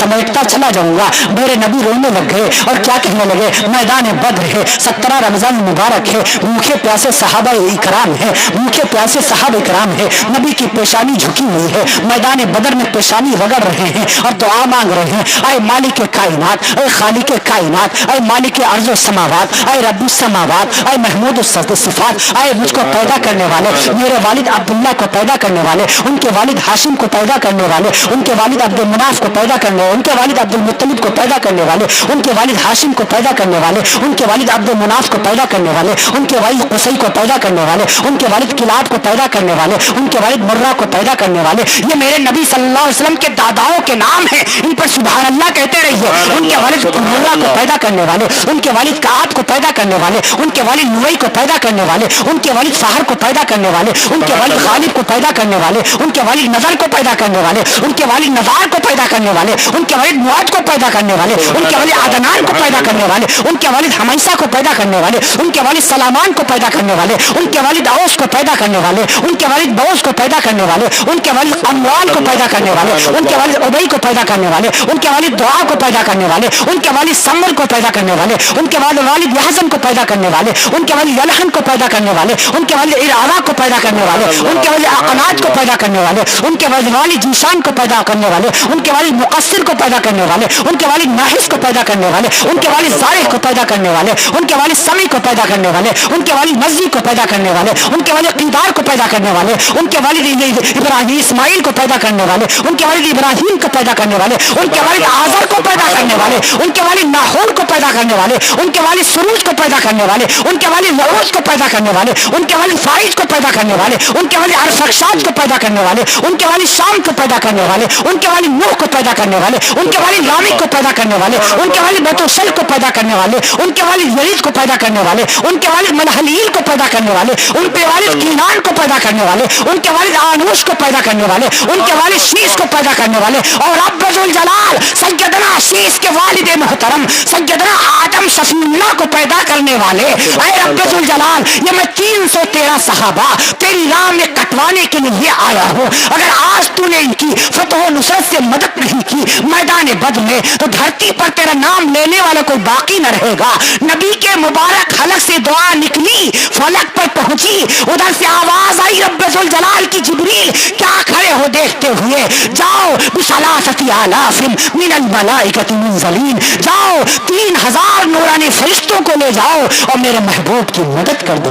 समेटता चला जाऊंगा। मेरे नबी रोने लग गए और क्या कहने लगे, मैदान बद्र है, 17 रमजान मुबारक है, भूखे प्यासे सहाबा इकराम है, भूखे प्यासे सहाबा इकराम है, नबी की पेशानी झुकी हुई है, मैदान बदर में पेशानी रगड़ रहे हैं और दुआ मांग रहे हैं, ऐ मालिक कायनात, ऐ खालिक कायनात, ऐ मालिक अर्ज़ व समावात, ऐ रब्बुस समावात, ऐ महमूद सिफात, ऐ मुझको पैदा करने वाले, मेरे वालिद अब्दुल्ला को पैदा करने वाले, उनके वालिद हाशिम को पैदा करने वाले, उनके वालिद अब्दुल मुनाफ को पैदा करने वाले, उनके वालिद अब्दुल मुत्तलिब को पैदा करने वाले, उनके वालिद हाशिम को पैदा करने वाले, उनके वालिद अब्दुल मुनाफ को पैदा करने वाले, उनके वालिद कुसै को पैदा करने वाले, उनके वालिद किलाब को पैदा करने वाले, उनके वालिद मुर्रा को पैदा करने वाले। ये मेरे नबी सल्लल्लाहु अलैहि वसल्लम के दादाओं के नाम हैं, इन पर सुभान अल्लाह कहते रहिए। उनके वालिद मुर्रा को पैदा करने वाले, उनके वालिद काब को पैदा करने वाले, उनके वालिद नुवई को पैदा करने वाले, उनके वालिद फाहर को पैदा करने वाले, उनके वालिद गालिब को पैदा करने वाले, उनके वालिद नजर को पैदा करने वाले, उनके वालिद नजार को पैदा करने वाले, उनके वालिद मुआद को पैदा करने वाले, उनके वालिद अदनान को पैदा करने वाले, उनके वालिद हमैसा को पैदा करने वाले, उनके वालिद सलामान को पैदा करने वाले, उनके वालिद औस को पैदा करने वाले, उनके वालिद बौस को पैदा करने वाले, उनके वालिद अमवाल को पैदा करने वाले, उनके वालिद उबई को पैदा करने वाले, उनके वालिद दुआ को पैदा करने वाले, उनके वालिद समर को पैदा करने वाले, उनके वालिद यहजन को पैदा करने वाले, उनके वालिद यलहन को पैदा करने वाले, उनके वालिद इरादा को पैदा करने वाले, उनके वालिद अकनात को पैदा करने वाले, उनके वालिद जीशान को पैदा करने वाले, उनके वालिद मुकस्सिर को पैदा करने वाले, उनके वालिद नाहिस को पैदा करने वाले, उनके वालिद ज़ारिह को पैदा करने वाले, उनके वालिद समी को पैदा करने वाले, उनके वालिद मज़ी को पैदा करने वाले, उनके वालिद क़ीदार को पैदा करने वाले, उनके वालिद इब्राहिम इस्माइल को पैदा करने वाले, उनके वालिद इब्राहिम को पैदा करने वाले, उनके वालिद आज़र को पैदा करने वाले, उनके वालिद नाहोर को पैदा करने वाले, उनके वालिद सुरूज को पैदा करने वाले, उनके वालिद लऊज को पैदा करने वाले, उनके वालिद फाइज को पैदा करने वाले, उनके वालिद अरफक्षाद को पैदा करने वाले, उनके वालिद शाम को पैदा करने वाले, उनके वालिद नूह को पैदा करने वाले, उनके वालिद लामिक को पैदा करने वाले, उनके वालिद बतुशल को पैदा करने वाले, उनके वालिद यरीद को पैदा करने वाले, उनके वालिद मनहलील को पैदा करने वाले, उनके वालिद कीनान को पैदा करने वाले, उनके वालिद आनूश को पैदा करने वाले, उनके वालिद शीश को पैदा करने वाले, और रब्बुल जलाल सैयदना शीश के वालिद मोहतरम सैयदना आदम शफीउल्लाह को पैदा करने वाले, ऐ रब्बुल जलाल ये मैं 313 सहाबा तेरी राह में कटवाने के लिए आया हूँ। अगर आज तूने इनकी फतह नुसरत से मदद नहीं की मैदान बद्र में, तो धरती पर तेरा नाम लेने वाला कोई बाकी न रहेगा। नबी के मुबारक हलक से दुआ निकली, फलक पर पहुंची, उधर से आवाज आई रब्बुल जलाल की, जिब्रील क्या खड़े हो देखते हुए, जाओ बिसलासति आलाफिन मिनल मलाइकति मुनज़लीन, जाओ 3000 नूरानी फरिश्तों को ले जाओ और मेरे महबूब की मदद कर दो।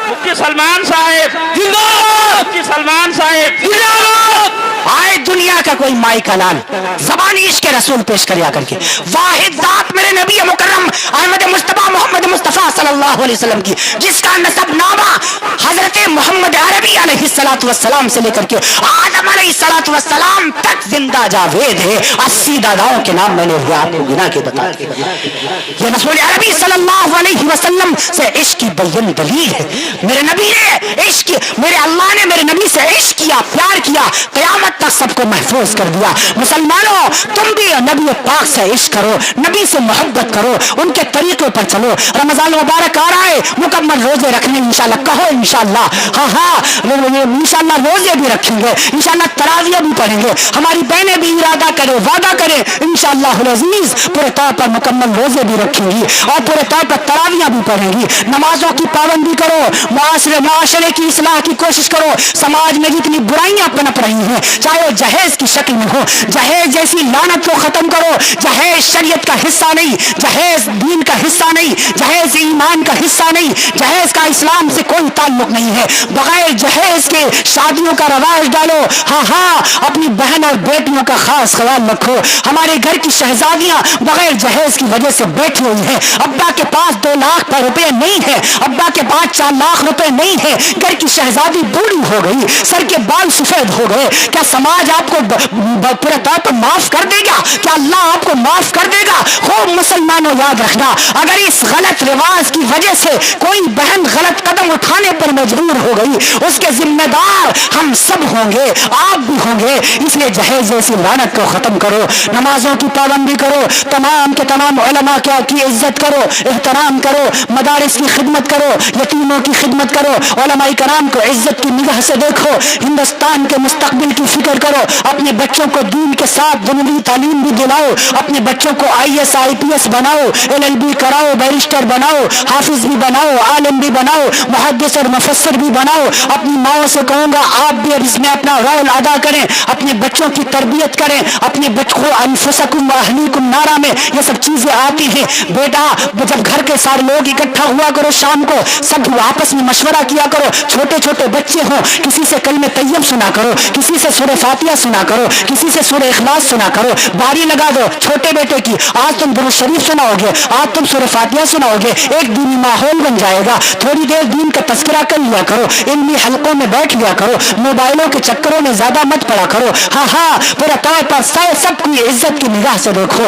मुफ्ती सलमान साहब जिंदाबाद, मुफ्ती सलमान साहब आए दुनिया का कोई माई का लाल ज़बानी इश्क़ रसूल पेश कर करके वाहिद जात मेरे नबी मुकर्रम अहमद मुस्तफ़ा मोहम्मद मुस्तफ़ा सल्लल्लाहु अलैहि वसल्लम की, जिसका नसब नामा हजरत मोहम्मद अरबी अलैहिस्सलातु वस्सलाम से लेकर के आदम अलैहिस्सलातु वस्सलाम तक जिंदा जावेद है। 80 दादाओं के नाम मैंने आपको गिना के बता दिया। ये रसूल अरबी सल्लल्लाहु अलैहि वसल्लम से इश्क़ की बय्यन दलील है। मेरे नबी ने इश्क़, मेरे अल्लाह ने मेरे नबी से इश्क़ किया, प्यार किया, क़यामत तक सबको महफूज कर दिया। मुसलमानों तुम भी नबी पाक से इश्क़ करो, नबी से मोहब्बत करो, उनके तरीक़े पर चलो। रमज़ान मुबारक आ रहा है, मुकम्मल रोजे रखने इंशाल्लाह, कहो इंशाल्लाह, हाँ हाँ इंशाल्लाह रोजे भी रखेंगे, इंशाल्लाह तरावियाँ भी पढ़ेंगे। हमारी बहनें भी इरादा करें, वादा करें इंशाल्लाह अज़ीज़ पूरे तौर पर मुकम्मल रोजे भी रखेंगी और पूरे तौर पर तरावियाँ भी पढ़ेंगी। नमाजों की पाबंदी करो, माशरे की इस्लाह की कोशिश करो। समाज में जितनी बुराइयां पनप रही हैं, चाहे वो जहेज की शक्ल में हो, जहेज जैसी लानत को खत्म करो। जहेज शरीयत का हिस्सा नहीं, जहेज दीन का हिस्सा नहीं, जहेज ईमान का हिस्सा नहीं, जहेज का इस्लाम से कोई ताल्लुक नहीं है। बगैर जहेज के शादियों का रवाज डालो। हाँ हाँ अपनी बहन और बेटियों का खास ख्याल रखो। हमारे घर की शहजादियां बगैर जहेज की वजह से बैठी हुई हैं। अब्बा के पास 2 लाख रुपए नहीं है, अब्बा के पास 4 लाख रुपए नहीं है, घर की शहजादी बूढ़ी हो गई, सर के बाल सफेद हो गए। क्या समाज आपको पूरे तौर पर माफ कर देगा? क्या अल्लाह आपको माफ कर देगा? खूब मुसलमानों याद रखना, अगर इस गलत रिवाज की वजह से कोई बहन गलत कदम उठाने पर मजबूर हो गई, उसके जिम्मे دار ہم سب ہوں گے، آپ بھی ہوں گے، اس لیے جہیز جیسی لعنت کو ختم کرو، نمازوں کی پابندی کرو، تمام کے تمام علماء کی عزت کرو، احترام کرو، مدارس کی خدمت کرو، یتیموں کی خدمت کرو، علماء کرام کو عزت کی نگاہ سے دیکھو، ہندوستان کے مستقبل کی فکر کرو، اپنے بچوں کو دین کے ساتھ دنیوی تعلیم بھی دلاؤ، اپنے بچوں کو IAS IPS بناؤ، LLB کراؤ، بیرسٹر بناؤ، حافظ بھی بناؤ، عالم بھی بناؤ، محدث اور مفسر بھی بناؤ۔ اپنی ماؤں سے کہوں گا آپ بھی اب اس میں اپنا رول ادا کریں، اپنے بچوں کی تربیت کریں، اپنے بچوں کو انفسکم و اہلیکم نارا میں یہ سب چیزیں آتی ہیں۔ بیٹا جب گھر کے سارے لوگ اکٹھا ہوا کرو شام کو، سب آپس میں مشورہ کیا کرو، چھوٹے چھوٹے بچے ہوں کسی سے کلمہ طیب سنا کرو، کسی سے سورہ فاتحہ سنا کرو، کسی سے سورہ اخلاص سنا کرو، باری لگا دو چھوٹے بیٹے کی، آج تم درود شریف سناؤ گے، آج تم سورہ فاتحہ سناؤ گے، ایک دینی ماحول بن جائے گا۔ تھوڑی دیر دین کا تذکرہ کر لیا کرو، علمی حلقوں میں بیٹھ لیا کرو، موبائلوں کے چکروں میں زیادہ مت پڑا کرو۔ ہاں پورا طور پر سب کی عزت کی نگاہ سے دیکھو،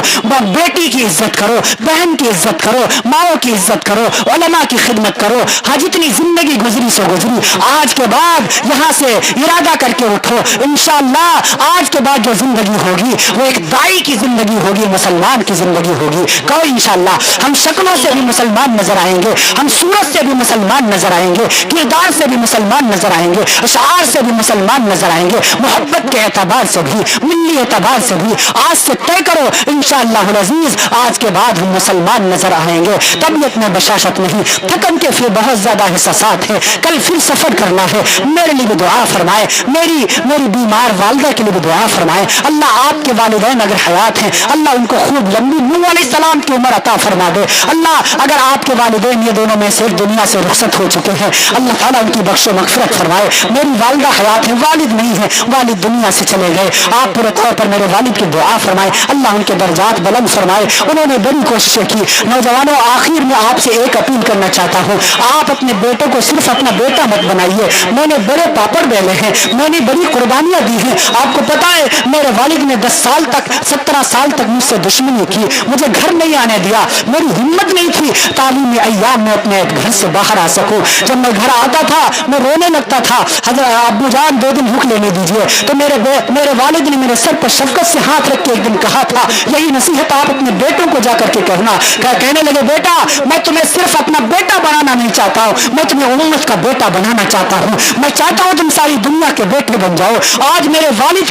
بیٹی کی عزت کرو، بہن کی عزت کرو، ماؤں کی عزت کرو، علماء کی خدمت کرو۔ ہاں جتنی زندگی گزری سو گزری، آج کے بعد یہاں سے ارادہ کر کے اٹھو، انشاءاللہ آج کے بعد جو زندگی ہوگی وہ ایک دائی کی زندگی ہوگی، مسلمان کی زندگی ہوگی۔ کہو انشاءاللہ ہم شکلوں سے بھی مسلمان نظر آئیں گے، ہم صورت سے بھی مسلمان نظر آئیں گے، کردار سے بھی مسلمان نظر آئیں گے، اشعار سے بھی مسلمان نظر آئیں گے، محبت کے اعتبار سے بھی، ملی اعتبار سے بھی۔ آج سے طے کرو انشاءاللہ العزیز آج کے بعد ہم مسلمان نظر آئیں گے۔ طبیعت میں بشاشت نہیں، تھکن کے پھر بہت زیادہ احساسات ہیں، کل پھر سفر کرنا ہے، میرے لیے بھی دعا فرمائے، میری بیمار والدہ کے لیے بھی دعا فرمائے۔ اللہ آپ کے والدین اگر حیات ہیں اللہ ان کو خوب لمبی نوح علیہ السلام کی عمر عطا فرما دے۔ اللہ اگر آپ کے والدین یہ دونوں میں سے دنیا سے رخصت ہو چکے ہیں اللہ تعالیٰ ان کی بخش و مغفرت فرمائے۔ میری والدہ حیات ہے، والد نہیں ہے، والد دنیا سے چلے گئے، آپ پورے طور پر میرے والد کی دعا فرمائے، اللہ ان کے درجات بلند فرمائے۔ انہوں نے بڑی کوششیں کی۔ نوجوانوں آخر میں آپ سے ایک اپیل کرنا چاہتا ہوں، آپ اپنے بیٹے کو صرف اپنا بیٹا مت بنائیے۔ میں نے بڑے پاپڑ بیلے ہیں، میں نے بڑی قربانیاں دی ہیں، آپ کو پتا ہے میرے والد نے 10 سال تک 17 سال تک مجھ سے دشمنی کی، مجھے گھر نہیں آنے دیا، میری ہمت نہیں تھی تعلیمی ایام میں اپنے گھر سے باہر آ سکوں۔ جب میں گھر آتا تھا میں رونے لگتا تھا، حضرت ابو جان 2 دن بھوک لینے دیجیے، تو میرے والد نے میرے سر پر شفقت سے ہاتھ رکھ کے ایک دن کہا تھا یہی نصیحت آپ اپنے بیٹوں کو جا کر کے کہنے لگے بیٹا میں تمہیں صرف اپنا بیٹا بنانا نہیں چاہتا ہوں، میں تمہیں امت کا بیٹا بنانا چاہتا ہوں، میں چاہتا ہوں تم ساری دنیا کے بیٹے بن جاؤ۔ آج میرے والد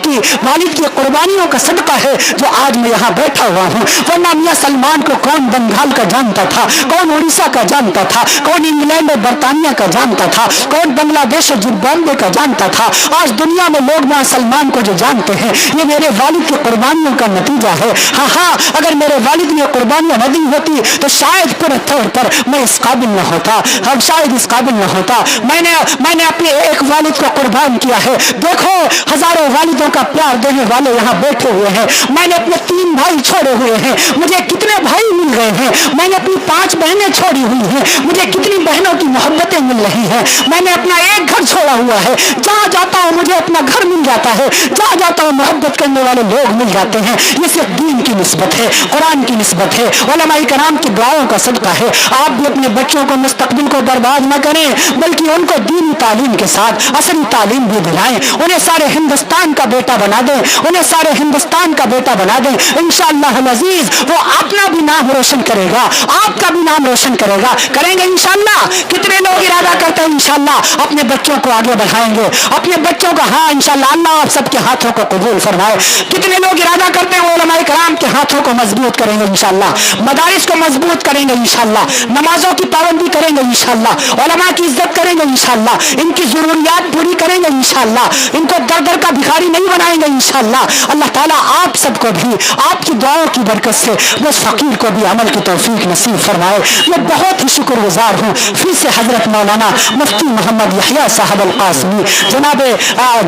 کی قربانیوں کا صدقہ ہے جو آج میں یہاں بیٹھا ہوا ہوں، ورنہ میاں سلمان کو کون بنگال کا جانتا تھا، کون اڑیسہ کا جانتا تھا، کون انگلینڈ اور برطانیہ کا جانتا تھا، کون بنگلہ دیش اور زمبابوے کا جانتا تھا۔ آج دنیا میں لوگ میاں سلمان کو جو جانتے ہیں یہ میرے والد کی قربانیوں کا نتیجہ ہے۔ ہاں اگر میرے والد نے قربانیاں نہ دی ہوتی تو شاید پورے طور پر میں اس قابل نہ ہوتا، اب شاید اس قابل نہ ہوتا۔ میں نے اپنے ایک والد کو قربان کیا ہے، دیکھو ہزاروں والدوں کا پیار دینے والے یہاں بیٹھے ہوئے ہیں، میں نے اپنے 3 بھائی چھوڑے ہوئے ہیں، مجھے کتنے بھائی مل گئے ہیں، میں نے اپنی 5 بہنیں چھوڑی ہوئی ہیں، مجھے کتنی بہنوں کی محبتیں مل رہی ہیں، میں نے اپنا ایک گھر چھوڑا ہوا ہے، جہاں جاتا ہوں مجھے اپنا گھر مل جاتا ہے، جہاں جاتا ہوں محبت کرنے والے لوگ مل جاتے ہیں۔ یہ صرف دین کی نسبت ہے، قرآن کی نسبت ہے، علماء کرام کی دعاؤں کا صدقہ ہے۔ آپ بھی اپنے بچوں کو مستقبل کو برباد نہ کریں بلکہ ان کو دینی تعلیم کے ساتھ عصری تعلیم بھی دلائیں، انہیں سارے ہندوستان کا بیٹا بنا دیں، انہیں سارے ہندوستان کا بیٹا بنا دیں۔ انشاءاللہ العزیز وہ اپنا بھی نام روشن کرے گا، آپ کا بھی نام روشن کرے گا، کریں گے انشاءاللہ۔ کتنے لوگ ارادہ کرتے ہیں انشاءاللہ اپنے بچوں کو آگے بڑھائیں گے، اپنے بچوں کا ہاں انشاءاللہ اللہ آپ سب کے ہاتھوں کو قبول فرمائے۔ کتنے لوگ ارادہ کرتے ہیں علماء کرام کے ہاتھوں کو مضبوط کریں گے انشاءاللہ، مدارس کو مضبوط کریں گے انشاءاللہ، نمازوں کی پابندی کریں گے انشاءاللہ، علماء کی عزت کریں گے انشاءاللہ، ان کی ضروریات پوری کریں گے انشاءاللہ، ان کو در در کا بھکاری نہیں بنائیں گے انشاءاللہ۔ اللہ تعالیٰ آپ سب کو بھی آپ کی دعاؤں کی برکت سے اس فقیر کو بھی عمل کی توفیق نصیب فرمائے۔ میں بہت ہی شکر گزار ہوں پھر سے حضرت مولانا مفتی محمد یحییٰ صاحب القاسمی، جناب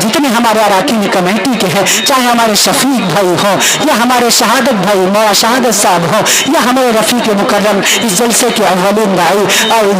جتنے ہمارے اراکین کمیٹی کے ہیں، چاہے ہمارے شفیق بھائی ہوں یا ہمارے شہادت بھائی مولا شہادت صاحب ہوں یا ہمارے رفیق مکرم اس جلسے کے اولین بھائی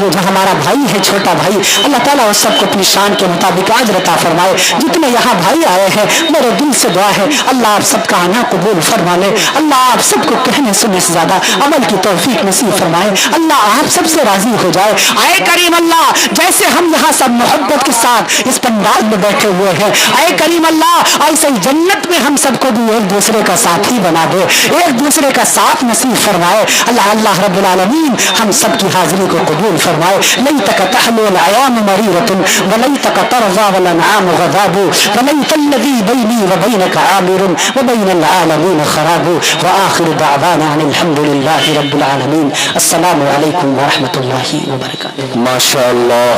جو ہمارا بھائی ہے چھوٹا بھائی، اللہ تعالیٰ اس سب کو اپنی شان کے مطابق اجر عطا فرمائے۔ جتنے یہاں بھائی آئے ہیں میرے دل سے دعا ہے اللہ آپ سب کا آنا قبول فرما لے، اللہ آپ سب کو کہنے سننے سے زیادہ عمل کی توفیق نصیب فرمائے، اللہ آپ سب سے راضی ہو جائے۔ آئے کریم اللہ جیسے ہم یہاں سب محبت کے ساتھ साथ इस पंडाल में बैठे हुए हैं। ऐ करीम अल्लाह, ऐसे जन्नत में हम सबको भी एक दूसरे का साथी बना दे, एक दूसरे का साथ नसीब फरमाए। अल्लाह अल्लाह रब्बुल आलमीन हम सब की हाजिरी को कबूल फरमाए। लैतक तहलुल अयाम मरीरतुन व लैतक तरज़ा वल अनआम गदाबु व लैतल्लज़ी बैनी व बैनक आमिरुन व बैनल आलमीन खराबु व आखिरु दअवाना अनिल हम्दुलिल्लाहि रब्बिल आलमीन। अस्सलामु अलैकुम व रहमतुल्लाहि व बरकातुहू। माशाअल्लाह।